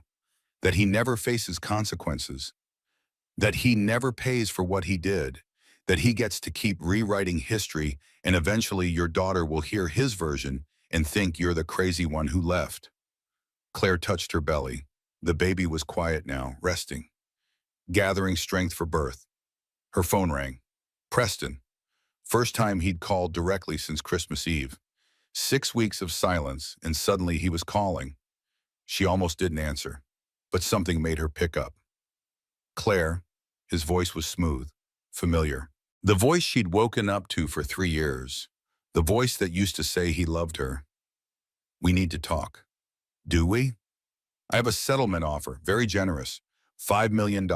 that he never faces consequences, that he never pays for what he did, that he gets to keep rewriting history and eventually your daughter will hear his version and think you're the crazy one who left. Claire touched her belly. The baby was quiet now, resting, gathering strength for birth. Her phone rang. Preston. First time he'd called directly since Christmas Eve. 6 weeks of silence, and suddenly he was calling. She almost didn't answer, but something made her pick up. Claire. His voice was smooth, familiar. The voice she'd woken up to for 3 years. The voice that used to say he loved her. We need to talk. Do we? I have a settlement offer, very generous. $5 million,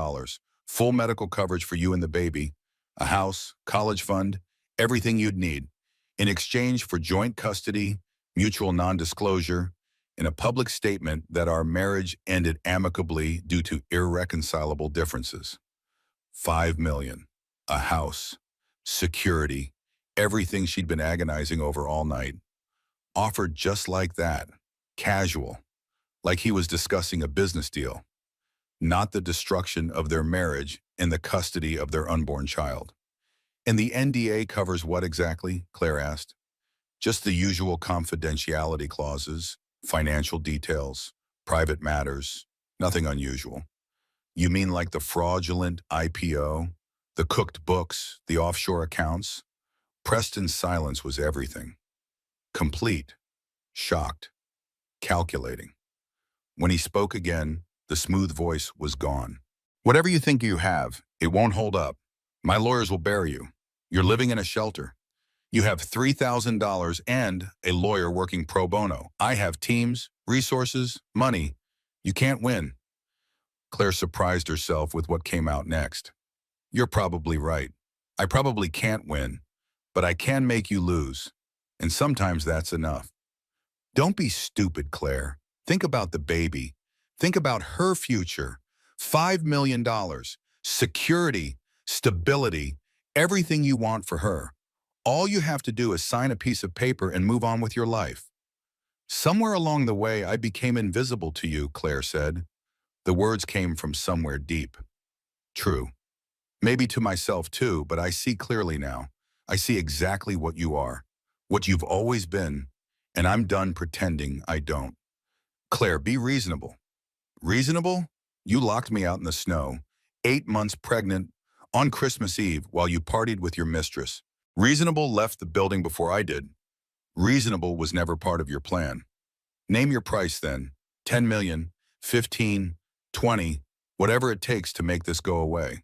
full medical coverage for you and the baby, a house, college fund, everything you'd need, in exchange for joint custody, mutual non-disclosure, and a public statement that our marriage ended amicably due to irreconcilable differences. $5 million, a house, security, everything she'd been agonizing over all night. Offered just like that, casual, like he was discussing a business deal, not the destruction of their marriage and the custody of their unborn child. And the NDA covers what exactly? Claire asked. Just the usual confidentiality clauses, financial details, private matters, nothing unusual. You mean like the fraudulent IPO, the cooked books, the offshore accounts? Preston's silence was everything. Complete, shocked, calculating. When he spoke again, the smooth voice was gone. Whatever you think you have, it won't hold up. My lawyers will bury you. You're living in a shelter. You have $3,000 and a lawyer working pro bono. I have teams, resources, money. You can't win. Claire surprised herself with what came out next. You're probably right. I probably can't win, but I can make you lose. And sometimes that's enough. Don't be stupid, Claire. Think about the baby. Think about her future. $5 million, security, stability, everything you want for her. All you have to do is sign a piece of paper and move on with your life. Somewhere along the way, I became invisible to you, Claire said. The words came from somewhere deep. True. Maybe to myself too, but I see clearly now. I see exactly what you are, what you've always been, and I'm done pretending I don't. Claire, be reasonable. Reasonable? You locked me out in the snow, 8 months pregnant, on Christmas Eve while you partied with your mistress. Reasonable left the building before I did. Reasonable was never part of your plan. Name your price then. 10 million, 15, 20, whatever it takes to make this go away.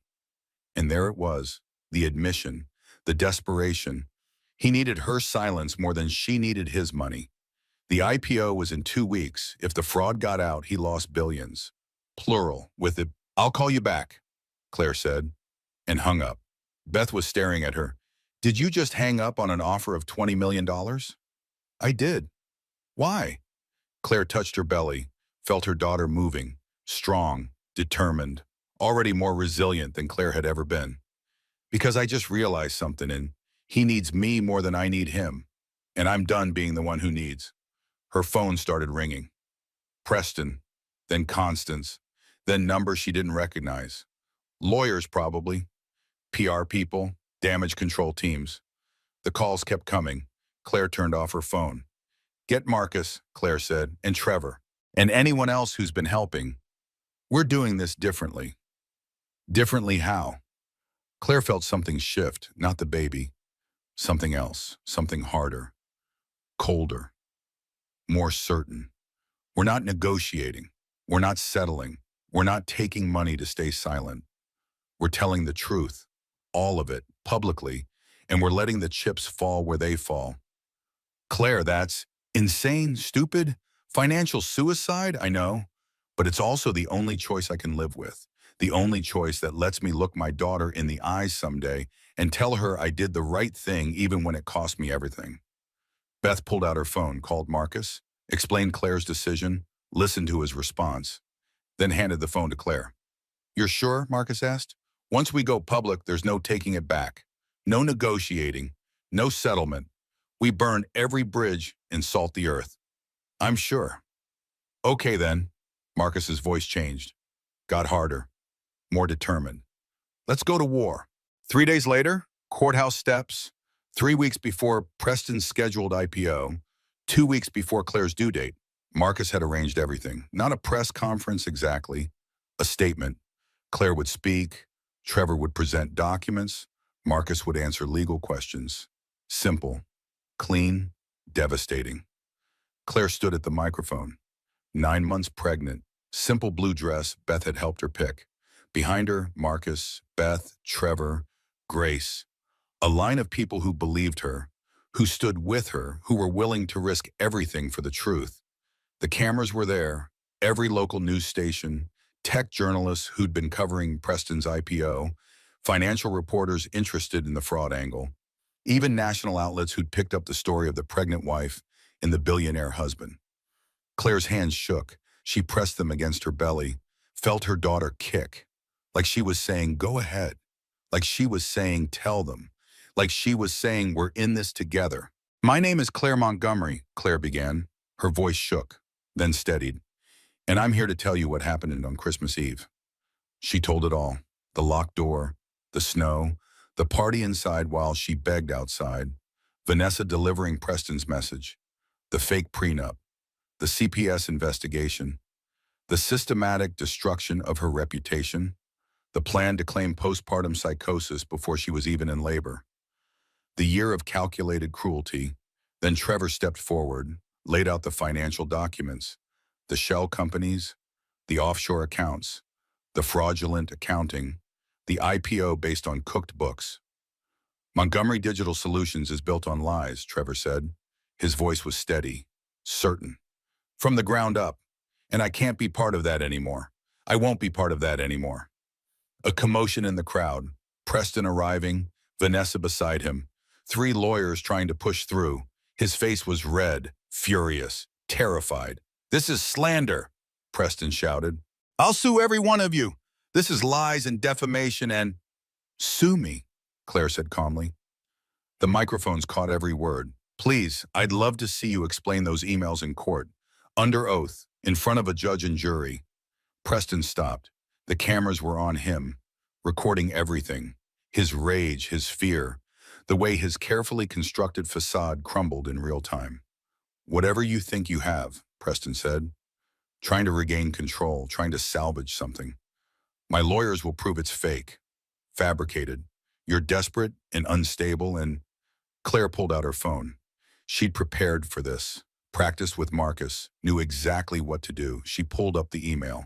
And there it was, the admission, the desperation. He needed her silence more than she needed his money. The IPO was in 2 weeks. If the fraud got out, he lost billions. Plural, with it. I'll call you back, Claire said, and hung up. Beth was staring at her. Did you just hang up on an offer of $20 million? I did. Why? Claire touched her belly, felt her daughter moving, strong, determined, already more resilient than Claire had ever been. Because I just realized something, and he needs me more than I need him, and I'm done being the one who needs. Her phone started ringing. Preston, then Constance, then numbers she didn't recognize. Lawyers probably, PR people, damage control teams. The calls kept coming. Claire turned off her phone. Get Marcus, Claire said, and Trevor, and anyone else who's been helping. We're doing this differently. Differently how? Claire felt something shift, not the baby. Something else, something harder, colder, more certain. We're not negotiating. We're not settling. We're not taking money to stay silent. We're telling the truth, all of it, publicly, and we're letting the chips fall where they fall. Claire, that's insane, stupid, financial suicide, I know, but it's also the only choice I can live with. The only choice that lets me look my daughter in the eyes someday and tell her I did the right thing even when it cost me everything. Beth pulled out her phone, called Marcus, explained Claire's decision, listened to his response, then handed the phone to Claire. You're sure? Marcus asked. Once we go public, there's no taking it back. No negotiating. No settlement. We burn every bridge and salt the earth. I'm sure. Okay then. Marcus's voice changed. Got harder. More determined. Let's go to war. 3 days later, courthouse steps. 3 weeks before Preston's scheduled IPO. 2 weeks before Claire's due date. Marcus had arranged everything. Not a press conference exactly. A statement. Claire would speak. Trevor would present documents. Marcus would answer legal questions. Simple. Clean. Devastating. Claire stood at the microphone. 9 months pregnant. Simple blue dress Beth had helped her pick. Behind her, Marcus, Beth, Trevor, Grace. A line of people who believed her, who stood with her, who were willing to risk everything for the truth. The cameras were there, every local news station, tech journalists who'd been covering Preston's IPO, financial reporters interested in the fraud angle, even national outlets who'd picked up the story of the pregnant wife and the billionaire husband. Claire's hands shook. She pressed them against her belly, felt her daughter kick, like she was saying, go ahead, like she was saying, tell them, like she was saying, we're in this together. My name is Claire Montgomery, Claire began. Her voice shook, then steadied. And I'm here to tell you what happened on Christmas Eve. She told it all. The locked door, the snow, the party inside while she begged outside, Vanessa delivering Preston's message, the fake prenup, the CPS investigation, the systematic destruction of her reputation, the plan to claim postpartum psychosis before she was even in labor, the year of calculated cruelty. Then Trevor stepped forward, laid out the financial documents, the shell companies, the offshore accounts, the fraudulent accounting, the IPO based on cooked books. Montgomery Digital Solutions is built on lies, Trevor said. His voice was steady, certain. From the ground up. And I can't be part of that anymore. I won't be part of that anymore. A commotion in the crowd. Preston arriving, Vanessa beside him. 3 lawyers trying to push through. His face was red, furious, terrified. This is slander, Preston shouted. I'll sue every one of you. This is lies and defamation and... Sue me, Claire said calmly. The microphones caught every word. Please, I'd love to see you explain those emails in court. Under oath, in front of a judge and jury. Preston stopped. The cameras were on him, recording everything. His rage, his fear, the way his carefully constructed facade crumbled in real time. Whatever you think you have, Preston said, trying to regain control, trying to salvage something. My lawyers will prove it's fake, fabricated. You're desperate and unstable and... Claire pulled out her phone. She'd prepared for this, practiced with Marcus, knew exactly what to do. She pulled up the email.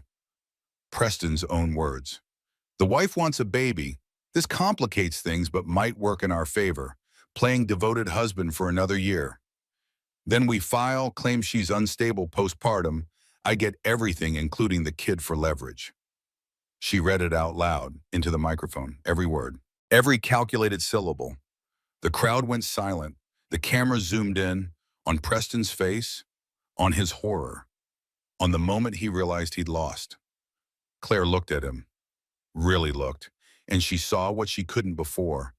Preston's own words. The wife wants a baby. This complicates things but might work in our favor, playing devoted husband for another year. Then we file, claim she's unstable postpartum. I get everything, including the kid for leverage. She read it out loud, into the microphone, every word, every calculated syllable. The crowd went silent. The camera zoomed in on Preston's face, on his horror, on the moment he realized he'd lost. Claire looked at him, really looked, and she saw what she couldn't before.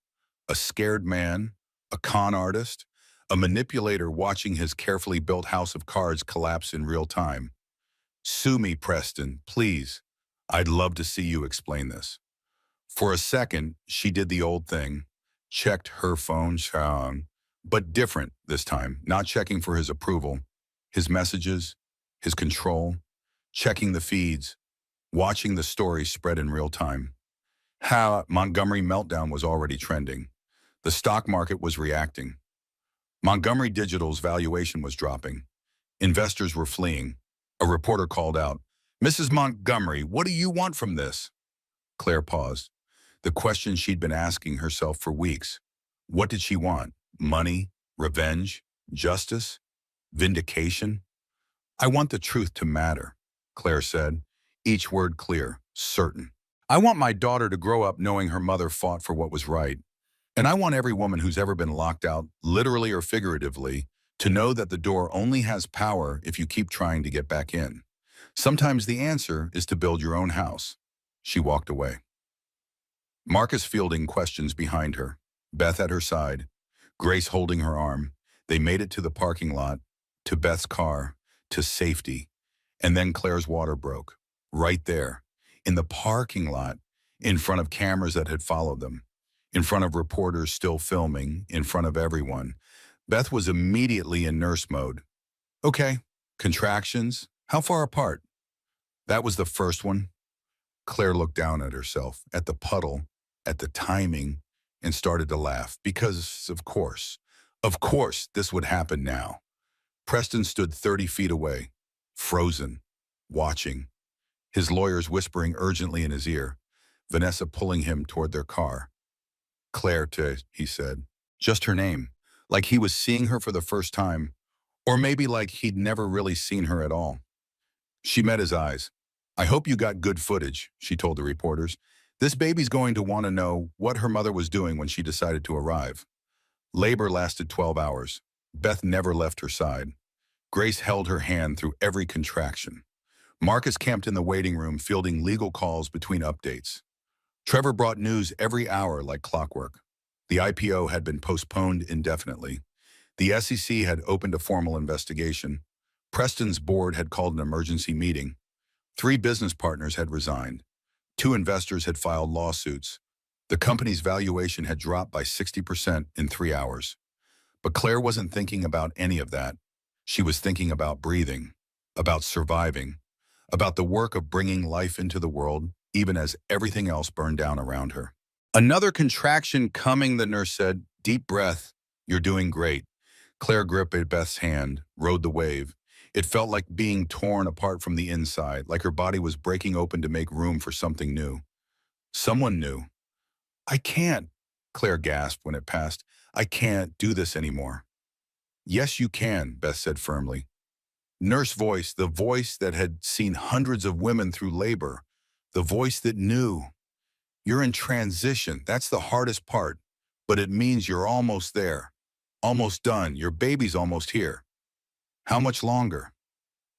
A scared man, a con artist, a manipulator watching his carefully built house of cards collapse in real time. Sue me, Preston, please. I'd love to see you explain this. For a second, she did the old thing, checked her phone, But different this time, not checking for his approval, his messages, his control, checking the feeds, watching the stories spread in real time. How Montgomery meltdown was already trending. The stock market was reacting. Montgomery Digital's valuation was dropping. Investors were fleeing. A reporter called out, "Mrs. Montgomery, what do you want from this?" Claire paused. The question she'd been asking herself for weeks. What did she want? Money? Revenge? Justice? Vindication? "I want the truth to matter," Claire said, each word clear, certain. "I want my daughter to grow up knowing her mother fought for what was right. And I want every woman who's ever been locked out, literally or figuratively, to know that the door only has power if you keep trying to get back in. Sometimes the answer is to build your own house." She walked away. Marcus fielding questions behind her, Beth at her side, Grace holding her arm. They made it to the parking lot, to Beth's car, to safety. And then Claire's water broke. Right there, in the parking lot, in front of cameras that had followed them, in front of reporters still filming, in front of everyone. Beth was immediately in nurse mode. "Okay, contractions, how far apart?" That was the first one. Claire looked down at herself, at the puddle, at the timing, and started to laugh because, of course, this would happen now. Preston stood 30 feet away, frozen, watching, his lawyers whispering urgently in his ear, Vanessa pulling him toward their car. "Claire," he said, just her name, like he was seeing her for the first time, or maybe like he'd never really seen her at all. She met his eyes. "I hope you got good footage," she told the reporters. "This baby's going to want to know what her mother was doing when she decided to arrive." Labor lasted 12 hours. Beth never left her side. Grace held her hand through every contraction. Marcus camped in the waiting room, fielding legal calls between updates. Trevor brought news every hour like clockwork. The IPO had been postponed indefinitely. The SEC had opened a formal investigation. Preston's board had called an emergency meeting. 3 business partners had resigned. 2 investors had filed lawsuits. The company's valuation had dropped by 60% in 3 hours. But Claire wasn't thinking about any of that. She was thinking about breathing, about surviving, about the work of bringing life into the world, even as everything else burned down around her. "Another contraction coming," the nurse said. "Deep breath. You're doing great." Claire gripped Beth's hand, rode the wave. It felt like being torn apart from the inside, like her body was breaking open to make room for something new. Someone new. "I can't," Claire gasped when it passed. "I can't do this anymore." "Yes, you can," Beth said firmly. Nurse voice, the voice that had seen hundreds of women through labor, the voice that knew. "You're in transition. That's the hardest part. But it means you're almost there. Almost done. Your baby's almost here." "How much longer?"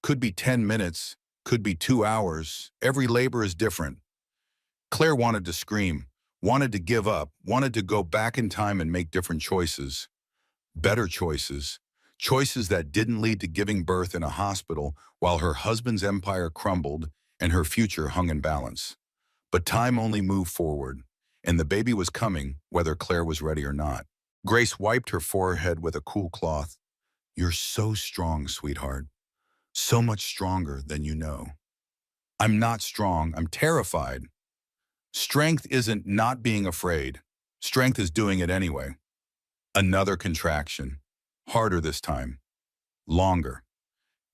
"Could be 10 minutes. Could be 2 hours. Every labor is different." Claire wanted to scream, wanted to give up, wanted to go back in time and make different choices. Better choices. Choices that didn't lead to giving birth in a hospital while her husband's empire crumbled and her future hung in balance. But time only moved forward, and the baby was coming whether Claire was ready or not. Grace wiped her forehead with a cool cloth. "You're so strong, sweetheart. So much stronger than you know." "I'm not strong. I'm terrified." Strength isn't not being afraid. Strength is doing it anyway. Another contraction. Harder this time. Longer.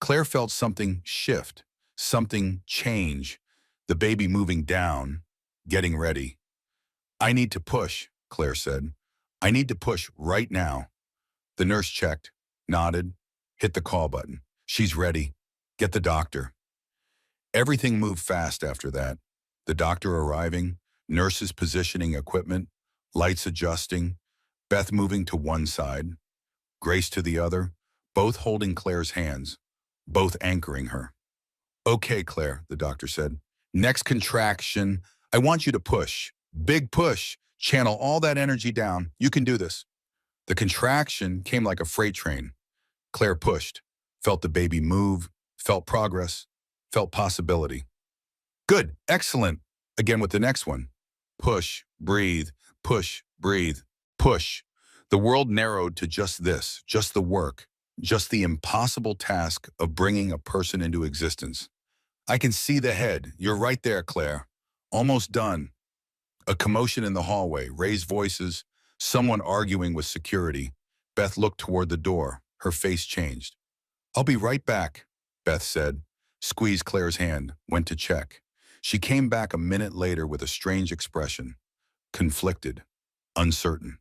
Claire felt something shift, something change, the baby moving down, getting ready. "I need to push," Claire said. "I need to push right now." The nurse checked, nodded, hit the call button. "She's ready. Get the doctor." Everything moved fast after that. The doctor arriving, nurses positioning equipment, lights adjusting, Beth moving to one side, Grace to the other, both holding Claire's hands, both anchoring her. "Okay, Claire," the doctor said. "Next contraction. I want you to push. Big push. Channel all that energy down. You can do this." The contraction came like a freight train. Claire pushed, felt the baby move, felt progress, felt possibility. "Good, excellent." Again with the next one. Push, breathe, push, breathe, push. The world narrowed to just this, just the work, just the impossible task of bringing a person into existence. I can see the head. You're right there, Claire. Almost done. A commotion in the hallway, raised voices, someone arguing with security. Beth looked toward the door. Her face changed. I'll be right back, Beth said, squeezed Claire's hand, went to check. She came back a minute later with a strange expression, conflicted, uncertain.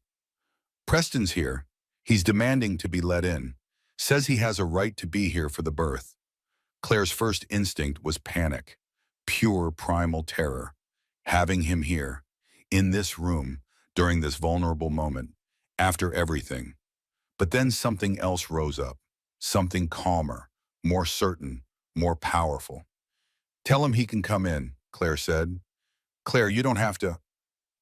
Preston's here. He's demanding to be let in. Says he has a right to be here for the birth. Claire's first instinct was panic, pure primal terror. Having him here, in this room, during this vulnerable moment, after everything. But then something else rose up, something calmer, more certain, more powerful. Tell him he can come in, Claire said. Claire, you don't have to.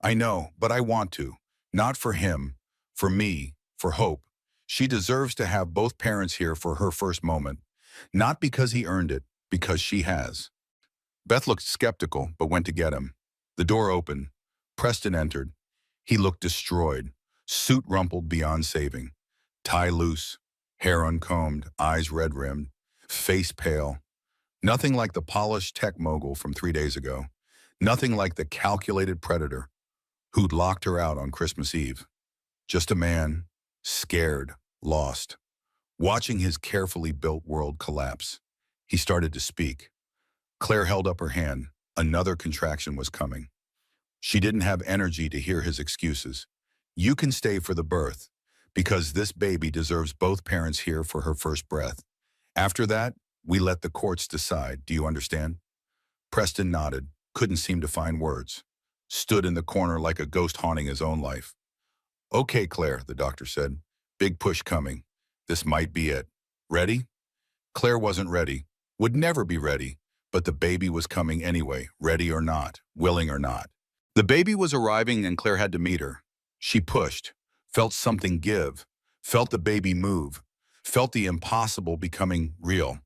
I know, but I want to. Not for him, for me, for Hope. She deserves to have both parents here for her first moment. Not because he earned it, because she has. Beth looked skeptical, but went to get him. The door opened. Preston entered. He looked destroyed, suit rumpled beyond saving. Tie loose, hair uncombed, eyes red-rimmed, face pale. Nothing like the polished tech mogul from 3 days ago. Nothing like the calculated predator who'd locked her out on Christmas Eve. Just a man, scared, lost, watching his carefully built world collapse. He started to speak. Claire held up her hand. Another contraction was coming. She didn't have energy to hear his excuses. You can stay for the birth, because this baby deserves both parents here for her first breath. After that, we let the courts decide. Do you understand? Preston nodded, couldn't seem to find words. Stood in the corner like a ghost haunting his own life. Okay, Claire, the doctor said. Big push coming. This might be it. Ready? Claire wasn't ready, would never be ready, but the baby was coming anyway, ready or not, willing or not. The baby was arriving and Claire had to meet her. She pushed, felt something give, felt the baby move, felt the impossible becoming real.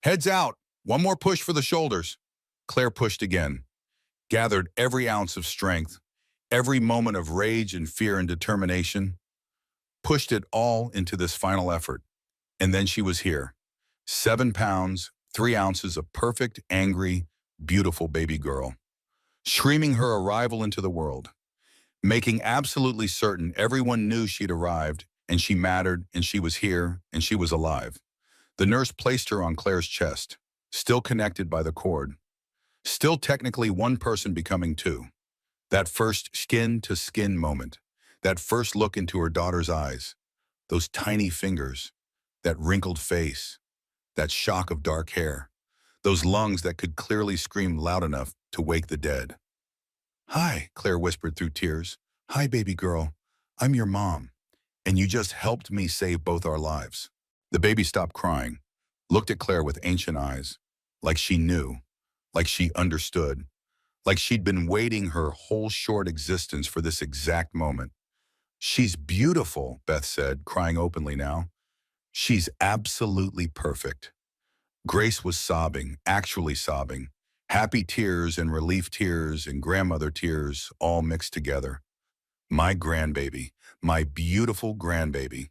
Heads out, one more push for the shoulders. Claire pushed again, gathered every ounce of strength, every moment of rage and fear and determination, pushed it all into this final effort. And then she was here. 7 pounds, 3 ounces of perfect, angry, beautiful baby girl, screaming her arrival into the world, making absolutely certain everyone knew she'd arrived and she mattered and she was here and she was alive. The nurse placed her on Claire's chest, still connected by the cord, still technically one person becoming two. That first skin-to-skin moment, that first look into her daughter's eyes, those tiny fingers, that wrinkled face, that shock of dark hair, those lungs that could clearly scream loud enough to wake the dead. Hi, Claire whispered through tears. Hi, baby girl. I'm your mom, and you just helped me save both our lives. The baby stopped crying, looked at Claire with ancient eyes, like she knew, like she understood, like she'd been waiting her whole short existence for this exact moment. She's beautiful, Beth said, crying openly now. She's absolutely perfect. Grace was sobbing, actually sobbing. Happy tears and relief tears and grandmother tears all mixed together. My grandbaby, my beautiful grandbaby.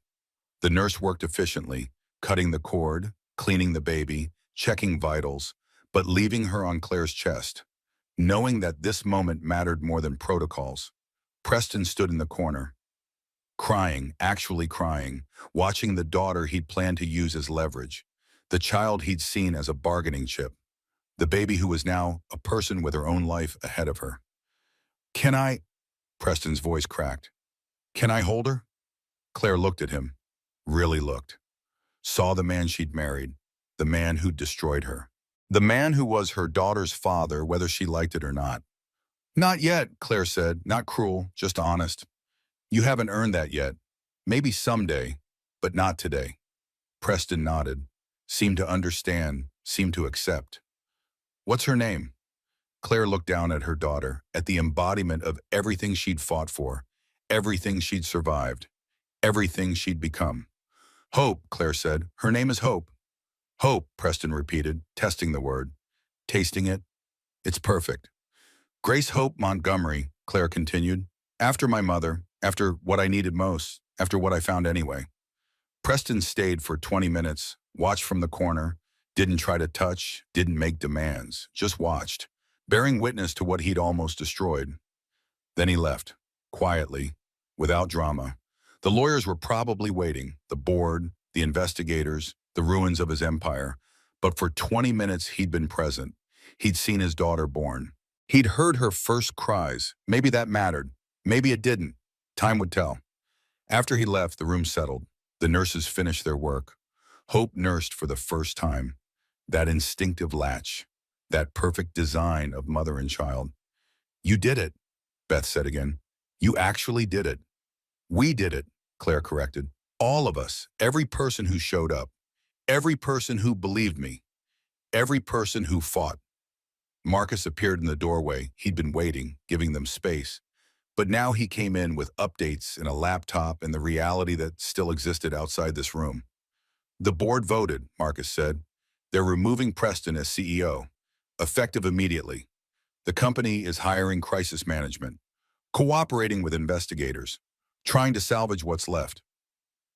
The nurse worked efficiently, cutting the cord, cleaning the baby, checking vitals, but leaving her on Claire's chest, knowing that this moment mattered more than protocols. Preston stood in the corner, crying, actually crying, watching the daughter he'd planned to use as leverage, the child he'd seen as a bargaining chip, the baby who was now a person with her own life ahead of her. Can I? Preston's voice cracked. Can I hold her? Claire looked at him, really looked. Saw the man she'd married, the man who'd destroyed her. The man who was her daughter's father, whether she liked it or not. Not yet, Claire said, not cruel, just honest. You haven't earned that yet. Maybe someday, but not today. Preston nodded, seemed to understand, seemed to accept. What's her name? Claire looked down at her daughter, at the embodiment of everything she'd fought for, everything she'd survived, everything she'd become. Hope, Claire said. Her name is Hope. Hope, Preston repeated, testing the word, tasting it. It's perfect. Grace Hope Montgomery, Claire continued. After my mother, after what I needed most, after what I found anyway. Preston stayed for 20 minutes, watched from the corner, didn't try to touch, didn't make demands, just watched, bearing witness to what he'd almost destroyed. Then he left, quietly, without drama. The lawyers were probably waiting, the board, the investigators, the ruins of his empire. But for 20 minutes he'd been present. He'd seen his daughter born. He'd heard her first cries. Maybe that mattered. Maybe it didn't. Time would tell. After he left, the room settled. The nurses finished their work. Hope nursed for the first time. That instinctive latch. That perfect design of mother and child. "You did it," Beth said again. "You actually did it." "We did it," Claire corrected. "All of us. Every person who showed up. Every person who believed me. Every person who fought." Marcus appeared in the doorway. He'd been waiting, giving them space. But now he came in with updates and a laptop and the reality that still existed outside this room. "The board voted," Marcus said. "They're removing Preston as CEO, effective immediately. The company is hiring crisis management, cooperating with investigators, trying to salvage what's left."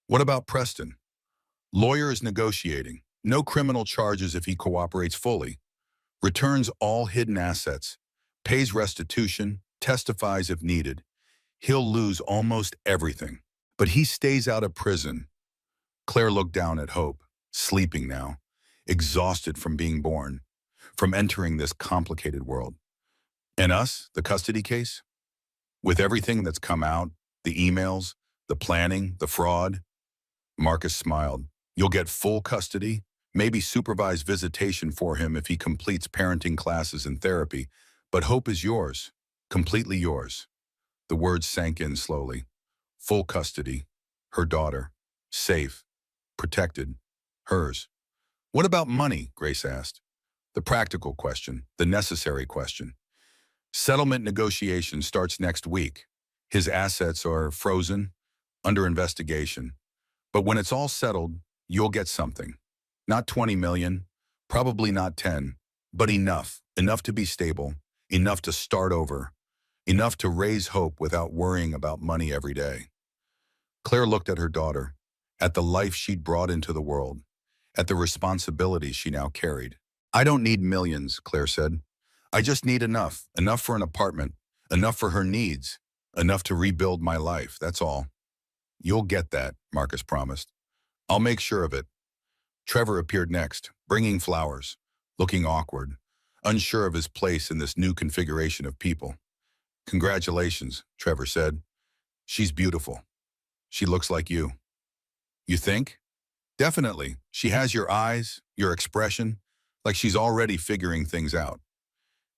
"What about Preston?" "Lawyers negotiating. No criminal charges if he cooperates fully. Returns all hidden assets. Pays restitution. Testifies if needed. He'll lose almost everything. But he stays out of prison." Claire looked down at Hope, sleeping now, exhausted from being born, from entering this complicated world. "And us, the custody case? With everything that's come out, the emails, the planning, the fraud?" Marcus smiled. "You'll get full custody, maybe supervised visitation for him if he completes parenting classes and therapy, but Hope is yours, completely yours." The words sank in slowly. Full custody, her daughter, safe, protected, hers. "What about money?" Grace asked. The practical question, the necessary question. "Settlement negotiation starts next week. His assets are frozen, under investigation. But when it's all settled, you'll get something. Not 20 million, probably not 10, but enough. Enough to be stable, enough to start over, enough to raise hope without worrying about money every day." Claire looked at her daughter, at the life she'd brought into the world, at the responsibilities she now carried. "I don't need millions," Claire said. "I just need enough. Enough for an apartment, enough for her needs, enough to rebuild my life, that's all." "You'll get that," Marcus promised. "I'll make sure of it." Trevor appeared next, bringing flowers, looking awkward, unsure of his place in this new configuration of people. "Congratulations," Trevor said. "She's beautiful. She looks like you." "You think?" "Definitely. She has your eyes, your expression, like she's already figuring things out."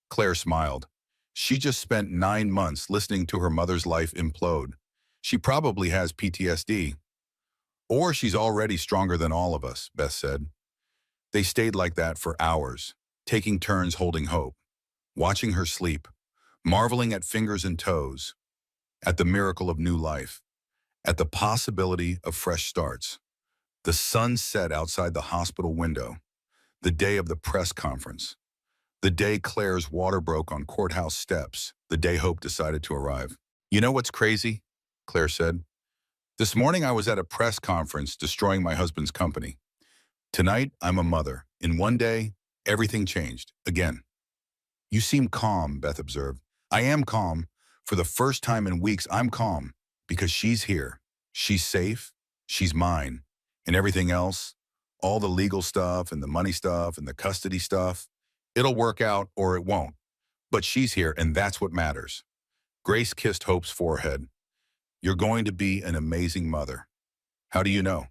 Claire smiled. "She just spent 9 months listening to her mother's life implode. She probably has PTSD. Or she's already stronger than all of us," Beth said. They stayed like that for hours, taking turns holding Hope, watching her sleep, marveling at fingers and toes, at the miracle of new life, at the possibility of fresh starts. The sun set outside the hospital window, the day of the press conference, the day Claire's water broke on Courthouse steps, the day Hope decided to arrive. "You know what's crazy?" Claire said. "This morning I was at a press conference destroying my husband's company. Tonight I'm a mother. In one day, everything changed, again." "You seem calm," Beth observed. "I am calm. For the first time in weeks, I'm calm. Because she's here. She's safe. She's mine. And everything else, all the legal stuff and the money stuff and the custody stuff, it'll work out or it won't. But she's here, and that's what matters." Grace kissed Hope's forehead. "You're going to be an amazing mother." "How do you know?"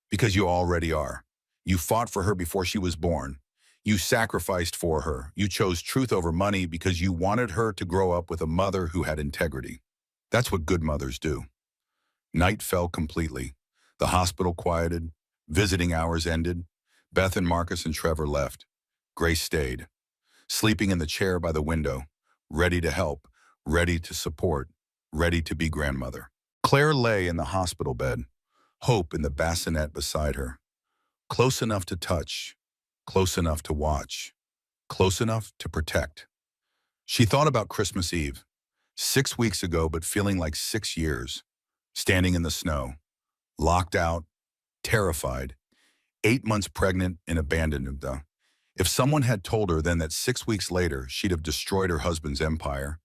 "Because you already are. You fought for her before she was born. You sacrificed for her. You chose truth over money because you wanted her to grow up with a mother who had integrity. That's what good mothers do." Night fell completely. The hospital quieted. Visiting hours ended. Beth and Marcus and Trevor left. Grace stayed, sleeping in the chair by the window, ready to help, ready to support, ready to be grandmother. Claire lay in the hospital bed, Hope in the bassinet beside her. Close enough to touch, close enough to watch, close enough to protect. She thought about Christmas Eve, 6 weeks ago but feeling like 6 years. standing in the snow, locked out, terrified, 8 months pregnant and abandoned. If someone had told her then that 6 weeks later she'd have destroyed her husband's empire,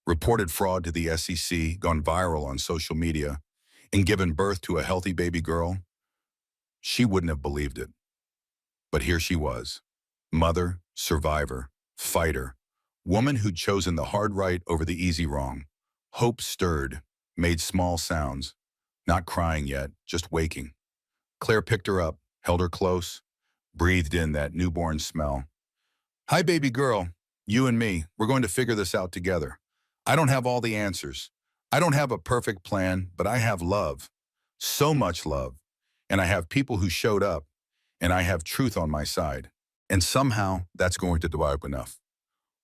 reported fraud to the SEC, gone viral on social media, and given birth to a healthy baby girl, she wouldn't have believed it. But here she was, mother, survivor, fighter, woman who'd chosen the hard right over the easy wrong. Hope stirred, made small sounds, not crying yet, just waking. Claire picked her up, held her close, breathed in that newborn smell. Hi, baby girl. You and me, we're going to figure this out together. I don't have all the answers. I don't have a perfect plan, but I have love. So much love. And I have people who showed up, and I have truth on my side. And somehow, that's going to do enough.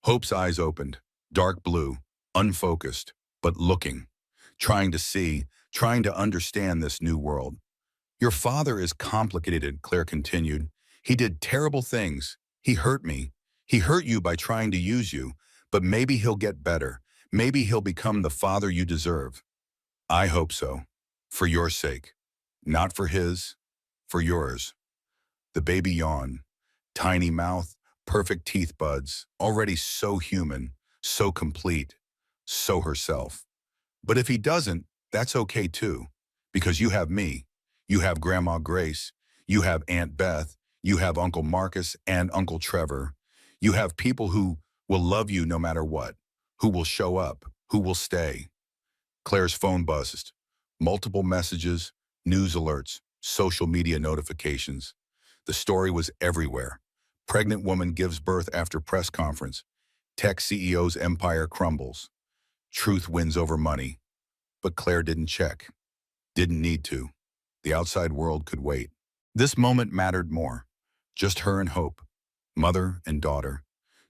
Hope's eyes opened, dark blue, unfocused, but looking, trying to see, trying to understand this new world. Your father is complicated, Claire continued. He did terrible things. He hurt me. He hurt you by trying to use you, but maybe he'll get better. Maybe he'll become the father you deserve. I hope so. For your sake. Not for his, for yours. The baby yawned. Tiny mouth, perfect teeth buds, already so human, so complete, so herself. But if he doesn't, that's okay too, because you have me. You have Grandma Grace. You have Aunt Beth. You have Uncle Marcus and Uncle Trevor. You have people who will love you no matter what, who will show up, who will stay. Claire's phone buzzed. Multiple messages, news alerts, social media notifications. The story was everywhere. Pregnant woman gives birth after press conference. Tech CEO's empire crumbles. Truth wins over money. But Claire didn't check. Didn't need to. The outside world could wait. This moment mattered more. Just her and Hope. Mother and daughter.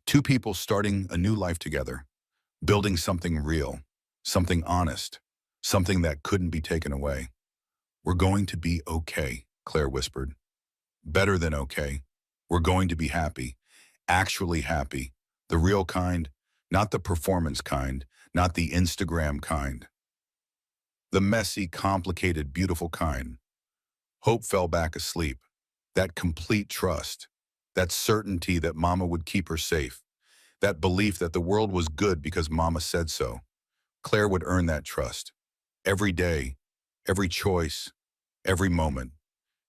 Two people starting a new life together. Building something real. Something honest. Something that couldn't be taken away. We're going to be okay, Claire whispered. Better than okay. We're going to be happy. Actually happy. The real kind. Not the performance kind. Not the Instagram kind. The messy, complicated, beautiful kind. Hope fell back asleep. That complete trust. That certainty that Mama would keep her safe. That belief that the world was good because Mama said so. Claire would earn that trust. Every day, every choice, every moment.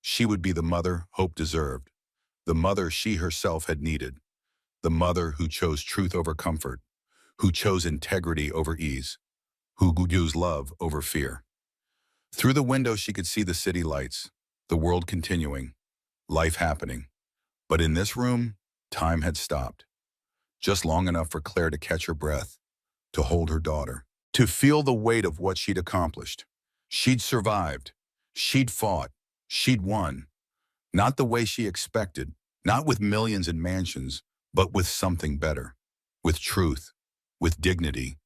She would be the mother Hope deserved. The mother she herself had needed. The mother who chose truth over comfort. Who chose integrity over ease. Who would use love over fear. Through the window she could see the city lights. The world continuing. Life happening. But in this room, time had stopped. Just long enough for Claire to catch her breath. To hold her daughter. To feel the weight of what she'd accomplished. She'd survived. She'd fought. She'd won. Not the way she expected. Not with millions and mansions, but with something better. With truth. With dignity.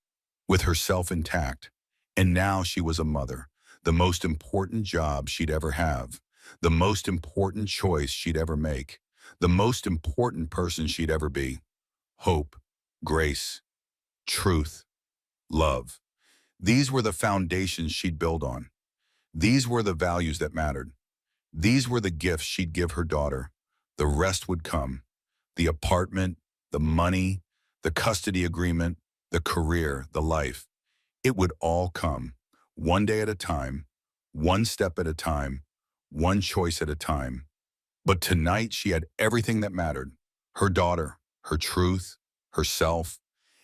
With herself intact. And now she was a mother. The most important job she'd ever have. The most important choice she'd ever make. The most important person she'd ever be. Hope, grace, truth, love. These were the foundations she'd build on. These were the values that mattered. These were the gifts she'd give her daughter. The rest would come. The apartment, the money, the custody agreement, the career, the life. It would all come, one day at a time, one step at a time, one choice at a time. But tonight she had everything that mattered. Her daughter, her truth, herself,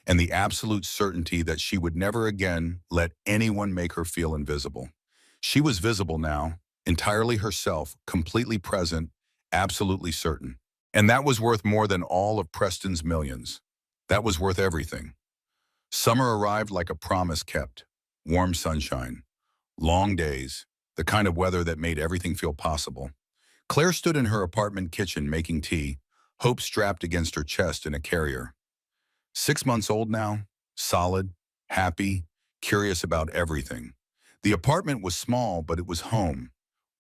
and the absolute certainty that she would never again let anyone make her feel invisible. She was visible now, entirely herself, completely present, absolutely certain. And that was worth more than all of Preston's millions. That was worth everything. Summer arrived like a promise kept. Warm sunshine. Long days. The kind of weather that made everything feel possible. Claire stood in her apartment kitchen making tea, Hope strapped against her chest in a carrier. 6 months old now, solid, happy, curious about everything. The apartment was small, but it was home.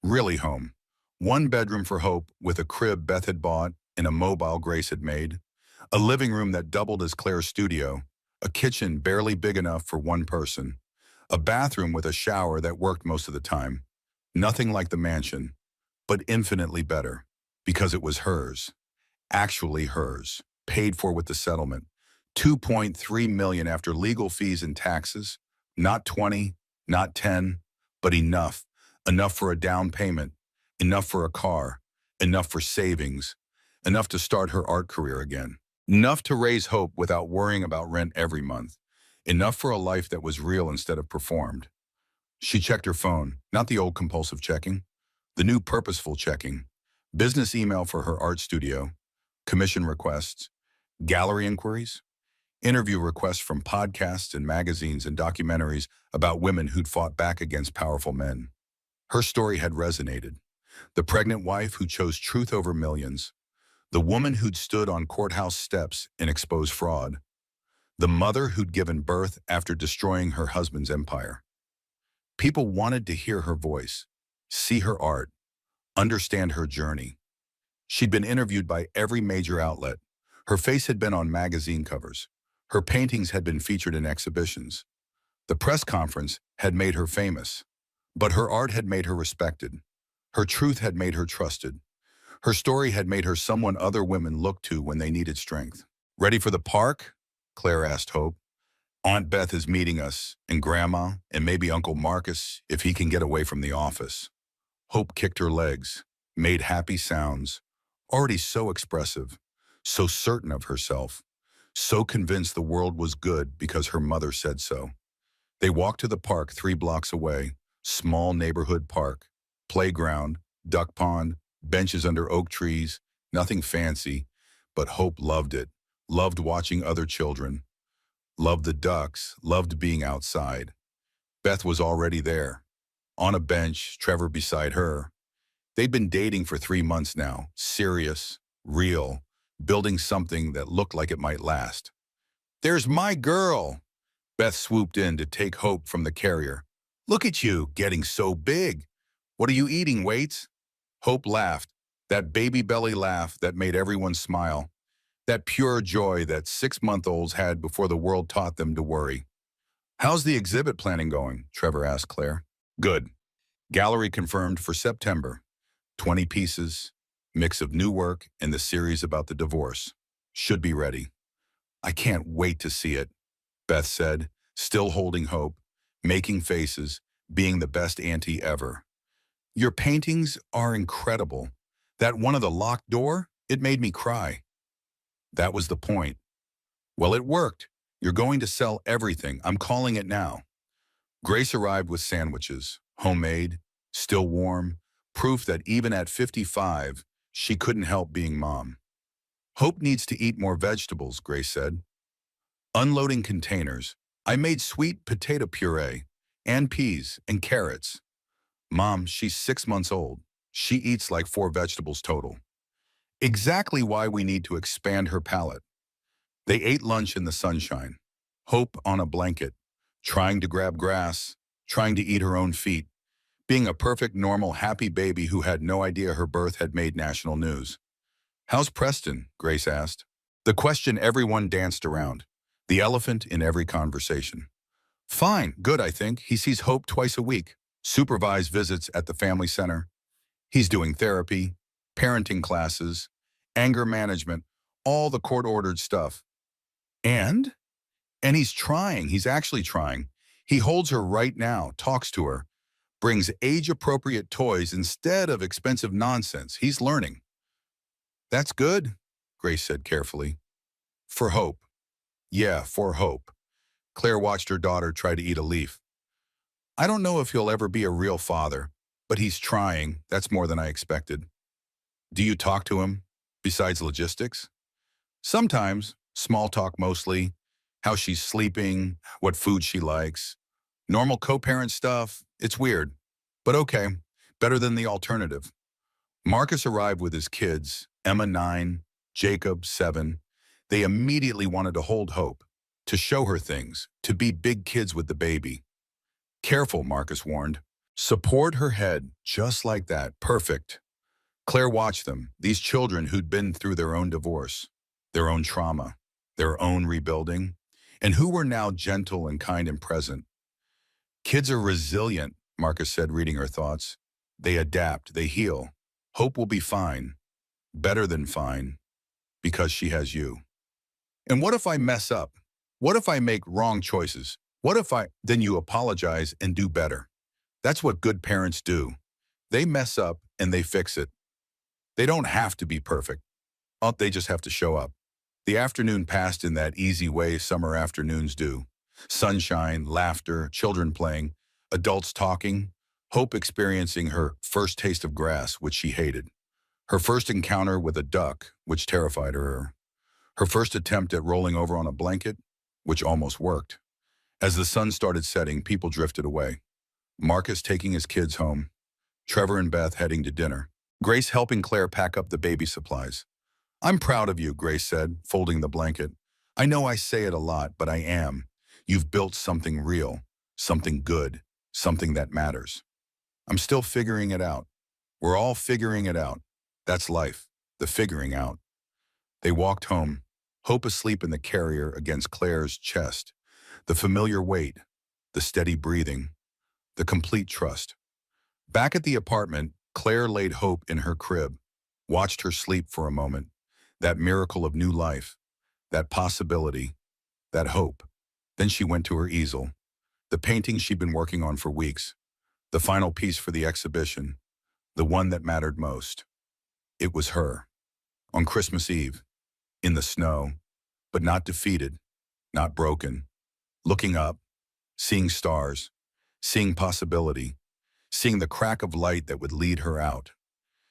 Really home. One bedroom for Hope with a crib Beth had bought and a mobile Grace had made. A living room that doubled as Claire's studio. A kitchen barely big enough for one person. A bathroom with a shower that worked most of the time. Nothing like the mansion, but infinitely better. Because it was hers. Actually hers. Paid for with the settlement. 2.3 million after legal fees and taxes. Not 20, not 10, but enough. Enough for a down payment. Enough for a car. Enough for savings. Enough to start her art career again. Enough to raise hope without worrying about rent every month. Enough for a life that was real instead of performed. She checked her phone, not the old compulsive checking, the new purposeful checking. Business email for her art studio, commission requests, gallery inquiries, interview requests from podcasts and magazines and documentaries about women who'd fought back against powerful men. Her story had resonated. The pregnant wife who chose truth over millions, the woman who'd stood on courthouse steps and exposed fraud, the mother who'd given birth after destroying her husband's empire. People wanted to hear her voice, see her art, understand her journey. She'd been interviewed by every major outlet. Her face had been on magazine covers. Her paintings had been featured in exhibitions. The press conference had made her famous, but her art had made her respected. Her truth had made her trusted. Her story had made her someone other women looked to when they needed strength. "Ready for the park?" Claire asked Hope. "Aunt Beth is meeting us, and Grandma, and maybe Uncle Marcus, if he can get away from the office." Hope kicked her legs, made happy sounds, already so expressive, so certain of herself, so convinced the world was good because her mother said so. They walked to the park 3 blocks away, small neighborhood park, playground, duck pond, benches under oak trees, nothing fancy, but Hope loved it, loved watching other children, loved the ducks, loved being outside. Beth was already there. On a bench, Trevor beside her. They'd been dating for 3 months now, serious, real, building something that looked like it might last. "There's my girl!" Beth swooped in to take Hope from the carrier. "Look at you, getting so big. What are you eating, Waits?" Hope laughed, that baby belly laugh that made everyone smile, that pure joy that 6-month-olds had before the world taught them to worry. "How's the exhibit planning going?" Trevor asked Claire. "Good. Gallery confirmed for September. 20 pieces, mix of new work and the series about the divorce. Should be ready." "I can't wait to see it," Beth said, still holding Hope, making faces, being the best auntie ever. "Your paintings are incredible. That one of the locked door, it made me cry." "That was the point." "Well, it worked. You're going to sell everything. I'm calling it now." Grace arrived with sandwiches, homemade, still warm, proof that even at 55, she couldn't help being mom. "Hope needs to eat more vegetables," Grace said. Unloading containers, I made sweet potato puree, and peas, and carrots. "Mom, she's 6 months old. She eats like 4 vegetables total." Exactly why we need to expand her palate. They ate lunch in the sunshine. Hope on a blanket, trying to grab grass, trying to eat her own feet, being a perfect, normal, happy baby who had no idea her birth had made national news. "How's Preston?" Grace asked. The question everyone danced around, the elephant in every conversation. "Fine, good, I think. He sees Hope twice a week. Supervised visits at the family center. He's doing therapy, parenting classes, anger management, all the court-ordered stuff. And? And he's actually trying. He holds her right now, talks to her, brings age-appropriate toys instead of expensive nonsense. He's learning." "That's good," Grace said carefully. "For Hope." "Yeah, for Hope." Claire watched her daughter try to eat a leaf. "I don't know if he'll ever be a real father, but he's trying. That's more than I expected." "Do you talk to him, besides logistics?" "Sometimes, small talk mostly, how she's sleeping, what food she likes. Normal co-parent stuff, it's weird, but okay, better than the alternative." Marcus arrived with his kids, Emma 9, Jacob 7. They immediately wanted to hold Hope, to show her things, to be big kids with the baby. "Careful," Marcus warned. "Support her head, just like that, perfect." Claire watched them, these children who'd been through their own divorce, their own trauma, their own rebuilding, and who were now gentle and kind and present. Kids are resilient, Marcus said, reading her thoughts. They adapt, they heal. Hope will be fine, better than fine, because she has you. And what if I mess up? What if I make wrong choices? Then you apologize and do better. That's what good parents do. They mess up and they fix it. They don't have to be perfect. They just have to show up. The afternoon passed in that easy way summer afternoons do. Sunshine, laughter, children playing, adults talking, Hope experiencing her first taste of grass, which she hated, her first encounter with a duck, which terrified her first attempt at rolling over on a blanket, which almost worked. As the sun started setting, people drifted away. Marcus taking his kids home, Trevor and Beth heading to dinner, Grace helping Claire pack up the baby supplies. "I'm proud of you," Grace said, folding the blanket. "I know I say it a lot, but I am. You've built something real, something good, something that matters." "I'm still figuring it out." "We're all figuring it out. That's life, the figuring out." They walked home, Hope asleep in the carrier against Claire's chest, the familiar weight, the steady breathing, the complete trust. Back at the apartment, Claire laid Hope in her crib, watched her sleep for a moment, that miracle of new life, that possibility, that hope. Then she went to her easel, the painting she'd been working on for weeks, the final piece for the exhibition, the one that mattered most. It was her. On Christmas Eve, in the snow, but not defeated, not broken, looking up, seeing stars, seeing possibility, seeing the crack of light that would lead her out.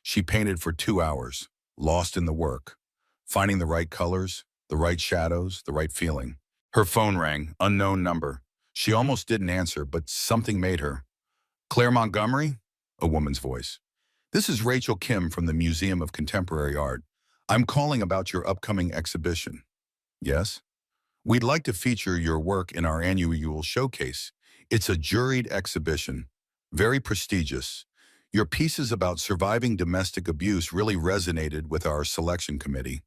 She painted for 2 hours, lost in the work, finding the right colors, the right shadows, the right feeling. Her phone rang, unknown number. She almost didn't answer, but something made her. "Claire Montgomery?" A woman's voice. "This is Rachel Kim from the Museum of Contemporary Art. I'm calling about your upcoming exhibition." "Yes?" "We'd like to feature your work in our annual showcase. It's a juried exhibition, very prestigious. Your pieces about surviving domestic abuse really resonated with our selection committee.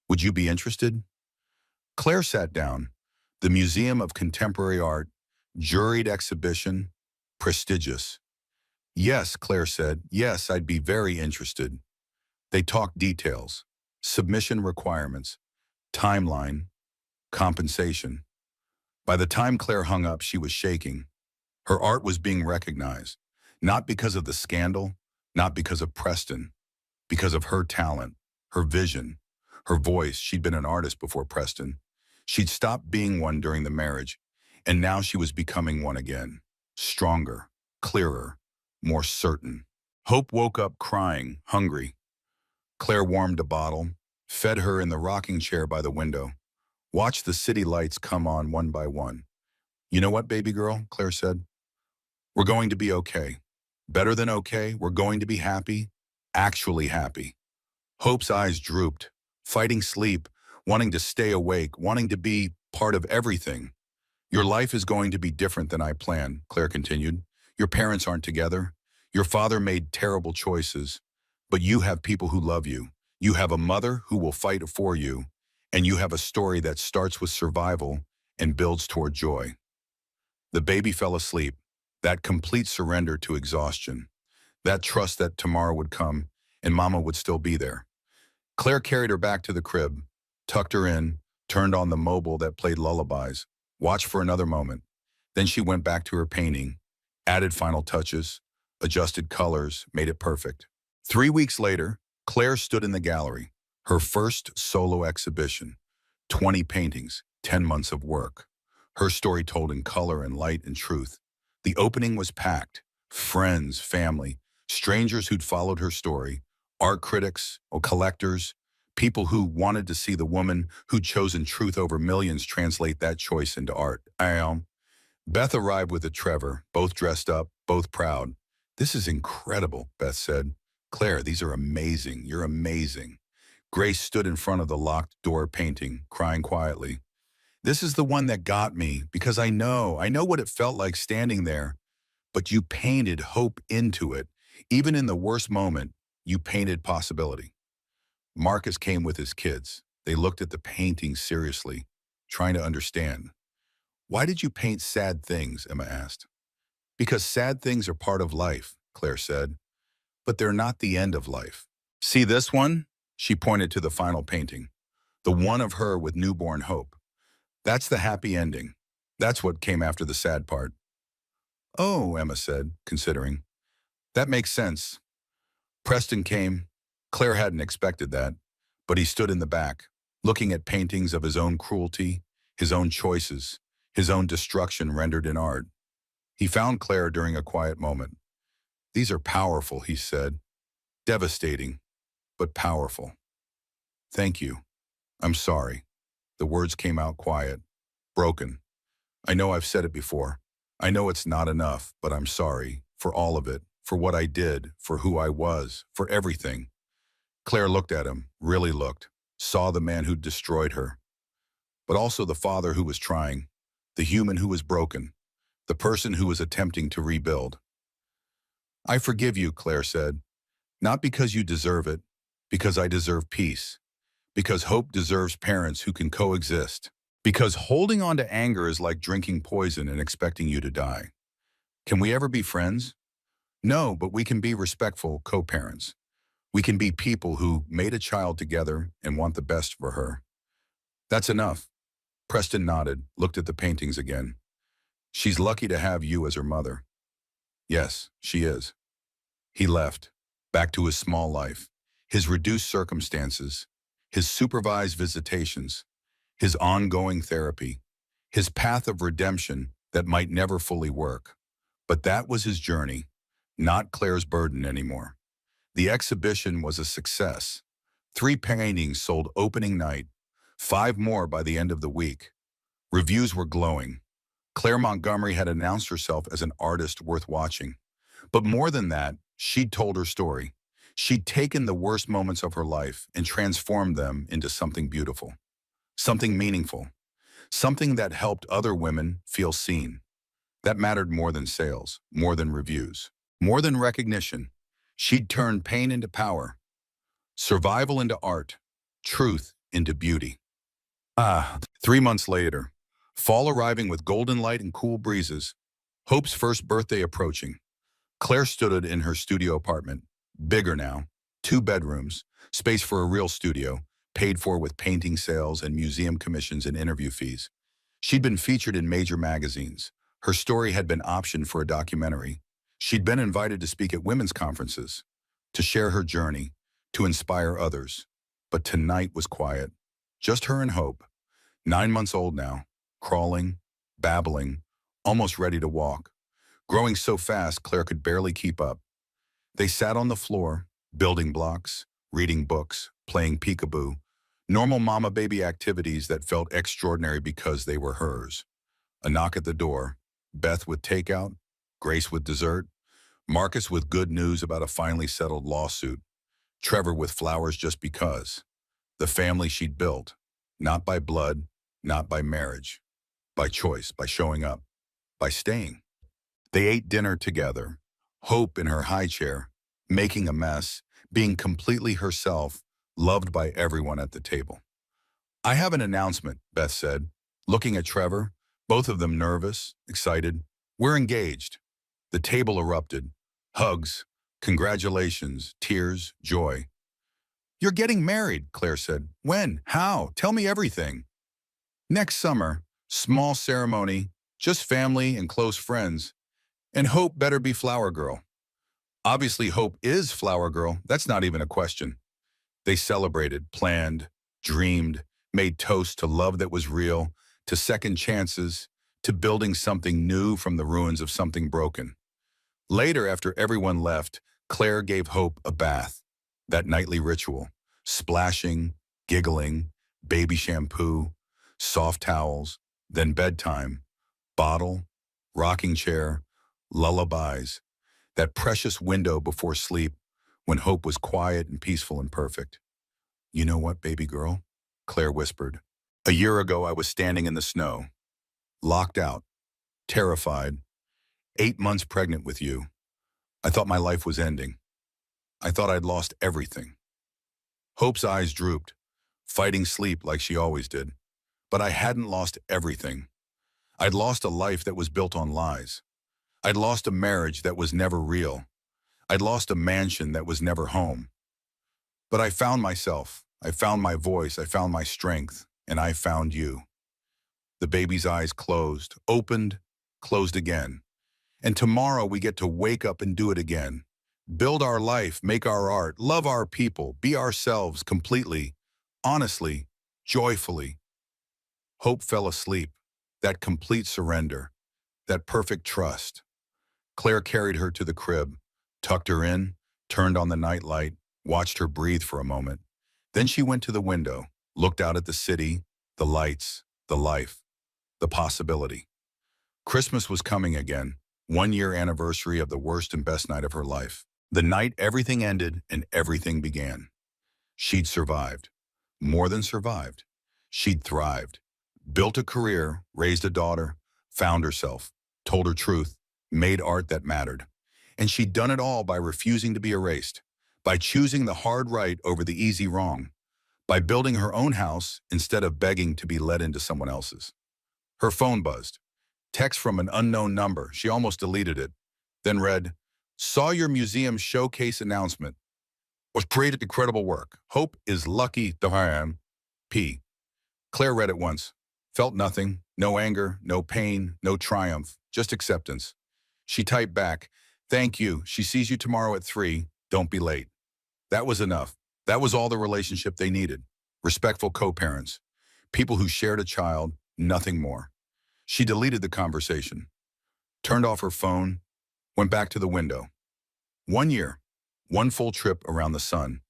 Would you be interested?" Claire sat down. The Museum of Contemporary Art, juried exhibition, prestigious. "Yes," Claire said. "Yes, I'd be very interested." They talked details, submission requirements, timeline, compensation. By the time Claire hung up, she was shaking. Her art was being recognized, not because of the scandal, not because of Preston, because of her talent, her vision, her voice. She'd been an artist before Preston. She'd stopped being one during the marriage, and now she was becoming one again. Stronger, clearer, more certain. Hope woke up crying, hungry. Claire warmed a bottle, fed her in the rocking chair by the window, watched the city lights come on one by one. "You know what, baby girl," Claire said. "We're going to be okay. Better than okay, we're going to be happy, actually happy." Hope's eyes drooped, fighting sleep, wanting to stay awake, wanting to be part of everything. "Your life is going to be different than I planned," Claire continued. "Your parents aren't together. Your father made terrible choices, but you have people who love you. You have a mother who will fight for you, and you have a story that starts with survival and builds toward joy." The baby fell asleep, that complete surrender to exhaustion, that trust that tomorrow would come and Mama would still be there. Claire carried her back to the crib, tucked her in, turned on the mobile that played lullabies, watched for another moment. Then she went back to her painting, added final touches, adjusted colors, made it perfect. 3 weeks later, Claire stood in the gallery, her first solo exhibition, 20 paintings, 10 months of work. Her story told in color and light and truth. The opening was packed. Friends, family, strangers who'd followed her story, art critics, or collectors, people who wanted to see the woman who'd chosen truth over millions translate that choice into art. Beth arrived with a Trevor, both dressed up, both proud. "This is incredible," Beth said. "Claire, these are amazing. You're amazing." Grace stood in front of the locked door painting, crying quietly. "This is the one that got me, because I know what it felt like standing there. But you painted hope into it. Even in the worst moment, you painted possibility." Marcus came with his kids. They looked at the painting seriously, trying to understand. "Why did you paint sad things?" Emma asked. Because sad things are part of life, Claire said, but they're not the end of life. See this one? She pointed to the final painting. The one of her with newborn hope. That's the happy ending. That's what came after the sad part. Oh, Emma said, considering. That makes sense. Preston came. Claire hadn't expected that, but he stood in the back, looking at paintings of his own cruelty, his own choices, his own destruction rendered in art. He found Claire during a quiet moment. These are powerful, he said. Devastating, but powerful. Thank you. I'm sorry. The words came out quiet, broken. I know I've said it before. I know it's not enough, but I'm sorry for all of it, for what I did, for who I was, for everything. Claire looked at him, really looked, saw the man who'd destroyed her, but also the father who was trying, the human who was broken, the person who was attempting to rebuild. I forgive you, Claire said, not because you deserve it, because I deserve peace, because hope deserves parents who can coexist, because holding on to anger is like drinking poison and expecting you to die. Can we ever be friends? No, but we can be respectful co-parents. We can be people who made a child together and want the best for her. That's enough. Preston nodded, looked at the paintings again. She's lucky to have you as her mother. Yes, she is. He left, back to his small life, his reduced circumstances, his supervised visitations, his ongoing therapy, his path of redemption that might never fully work. But that was his journey, not Claire's burden anymore. The exhibition was a success. 3 paintings sold opening night, 5 more by the end of the week. Reviews were glowing. Claire Montgomery had announced herself as an artist worth watching. But more than that, she'd told her story. She'd taken the worst moments of her life and transformed them into something beautiful, something meaningful, something that helped other women feel seen. That mattered more than sales, more than reviews, more than recognition. She'd turned pain into power, survival into art, truth into beauty. 3 months later, fall arriving with golden light and cool breezes, Hope's first birthday approaching. Claire stood in her studio apartment, bigger now, 2 bedrooms, space for a real studio, paid for with painting sales and museum commissions and interview fees. She'd been featured in major magazines. Her story had been optioned for a documentary. She'd been invited to speak at women's conferences, to share her journey, to inspire others. But tonight was quiet. Just her and Hope, 9 months old now, crawling, babbling, almost ready to walk. Growing so fast, Claire could barely keep up. They sat on the floor, building blocks, reading books, playing peekaboo, normal mama-baby activities that felt extraordinary because they were hers. A knock at the door, Beth with takeout, Grace with dessert, Marcus with good news about a finally settled lawsuit, Trevor with flowers just because. The family she'd built, not by blood, not by marriage, by choice, by showing up, by staying. They ate dinner together, Hope in her high chair, making a mess, being completely herself, loved by everyone at the table. I have an announcement, Beth said, looking at Trevor, both of them nervous, excited. We're engaged. The table erupted. Hugs, congratulations, tears, joy. You're getting married, Claire said. When? How? Tell me everything. Next summer, small ceremony, just family and close friends. And Hope better be Flower Girl. Obviously, Hope is Flower Girl. That's not even a question. They celebrated, planned, dreamed, made toast to love that was real, to second chances, to building something new from the ruins of something broken. Later, after everyone left, Claire gave Hope a bath. That nightly ritual, splashing, giggling, baby shampoo, soft towels, then bedtime, bottle, rocking chair, lullabies, that precious window before sleep when Hope was quiet and peaceful and perfect. You know what, baby girl? Claire whispered. A year ago, I was standing in the snow, locked out, terrified, 8 months pregnant with you. I thought my life was ending. I thought I'd lost everything. Hope's eyes drooped, fighting sleep like she always did. But I hadn't lost everything. I'd lost a life that was built on lies. I'd lost a marriage that was never real. I'd lost a mansion that was never home. But I found myself. I found my voice. I found my strength. And I found you. The baby's eyes closed, opened, closed again. And tomorrow we get to wake up and do it again. Build our life, make our art, love our people, be ourselves completely, honestly, joyfully. Hope fell asleep. That complete surrender. That perfect trust. Claire carried her to the crib, tucked her in, turned on the nightlight, watched her breathe for a moment. Then she went to the window, looked out at the city, the lights, the life, the possibility. Christmas was coming again, 1 year anniversary of the worst and best night of her life. The night everything ended and everything began. She'd survived. More than survived. She'd thrived. Built a career, raised a daughter, found herself, told her truth, made art that mattered. And she'd done it all by refusing to be erased, by choosing the hard right over the easy wrong, by building her own house instead of begging to be let into someone else's. Her phone buzzed. Text from an unknown number. She almost deleted it. Then read, "Saw your museum showcase announcement. Was created incredible work. Hope is lucky to have P." Claire read it once. Felt nothing. No anger, no pain, no triumph. Just acceptance. She typed back, "Thank you. She sees you tomorrow at 3. Don't be late." That was enough. That was all the relationship they needed. Respectful co-parents. People who shared a child, nothing more. She deleted the conversation, turned off her phone, went back to the window. 1 year, one full trip around the sun.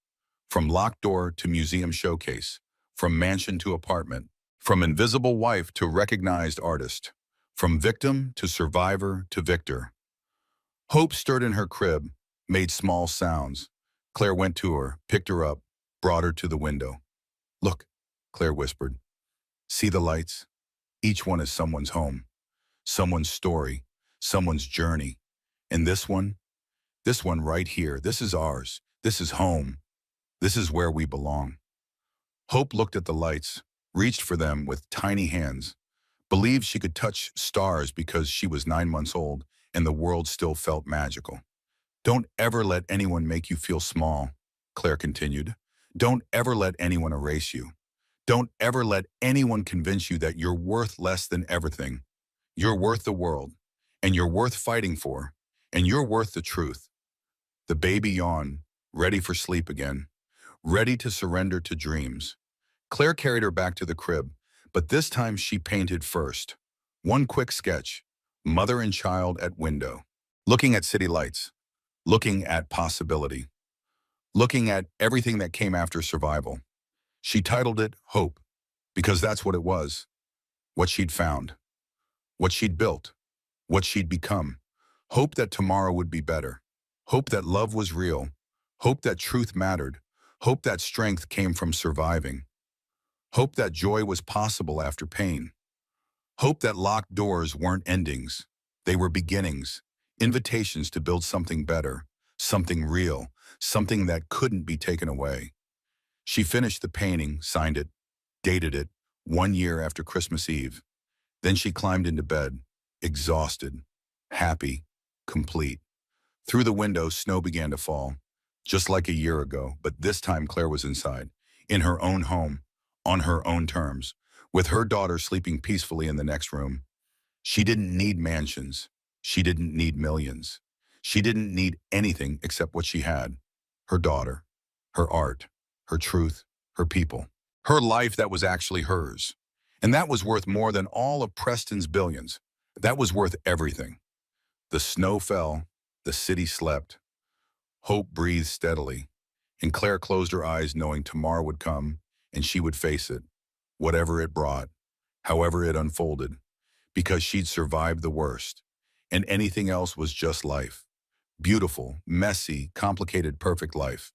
From locked door to museum showcase. From mansion to apartment. From invisible wife to recognized artist. From victim to survivor to victor. Hope stirred in her crib, made small sounds. Claire went to her, picked her up, brought her to the window. "Look," Claire whispered. "See the lights? Each one is someone's home, someone's story, someone's journey. And this one right here, this is ours. This is home. This is where we belong." Hope looked at the lights, reached for them with tiny hands, believed she could touch stars because she was 9 months old and the world still felt magical. "Don't ever let anyone make you feel small," Claire continued. "Don't ever let anyone erase you. Don't ever let anyone convince you that you're worth less than everything. You're worth the world, and you're worth fighting for, and you're worth the truth." The baby yawned, ready for sleep again, ready to surrender to dreams. Claire carried her back to the crib, but this time she painted first. One quick sketch, mother and child at window, looking at city lights, looking at possibility, looking at everything that came after survival. She titled it Hope, because that's what it was, what she'd found, what she'd built, what she'd become. Hope that tomorrow would be better. Hope that love was real. Hope that truth mattered. Hope that strength came from surviving. Hope that joy was possible after pain. Hope that locked doors weren't endings. They were beginnings, invitations to build something better, something real, something that couldn't be taken away. She finished the painting, signed it, dated it, 1 year after Christmas Eve. Then she climbed into bed, exhausted, happy, complete. Through the window, snow began to fall, just like a year ago, but this time Claire was inside, in her own home, on her own terms, with her daughter sleeping peacefully in the next room. She didn't need mansions. She didn't need millions. She didn't need anything except what she had: her daughter, her art, her truth, her people, her life that was actually hers. And that was worth more than all of Preston's billions. That was worth everything. The snow fell, the city slept. Hope breathed steadily, and Claire closed her eyes knowing tomorrow would come and she would face it, whatever it brought, however it unfolded, because she'd survived the worst, and anything else was just life. Beautiful, messy, complicated, perfect life.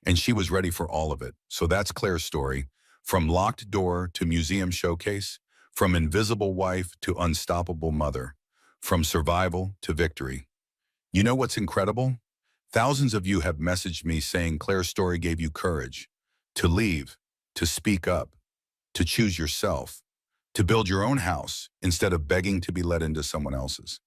And she was ready for all of it. So that's Claire's story. From locked door to museum showcase, from invisible wife to unstoppable mother, from survival to victory. You know what's incredible? Thousands of you have messaged me saying Claire's story gave you courage to leave, to speak up, to choose yourself, to build your own house instead of begging to be let into someone else's.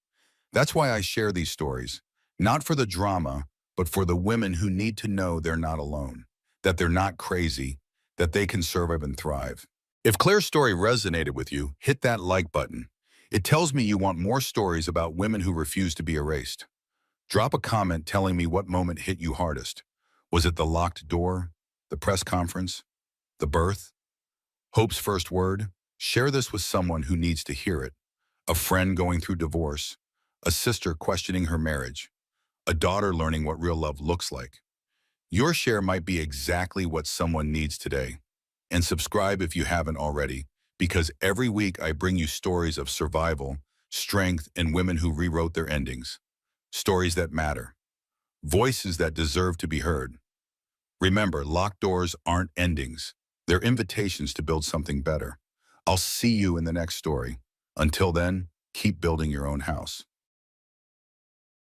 That's why I share these stories, not for the drama, but for the women who need to know they're not alone, that they're not crazy, that they can survive and thrive. If Claire's story resonated with you, hit that like button. It tells me you want more stories about women who refuse to be erased. Drop a comment telling me what moment hit you hardest. Was it the locked door, the press conference, the birth, Hope's first word? Share this with someone who needs to hear it. A friend going through divorce, a sister questioning her marriage, a daughter learning what real love looks like. Your share might be exactly what someone needs today. And subscribe if you haven't already, because every week I bring you stories of survival, strength, and women who rewrote their endings. Stories that matter. Voices that deserve to be heard. Remember, locked doors aren't endings. They're invitations to build something better. I'll see you in the next story. Until then, keep building your own house.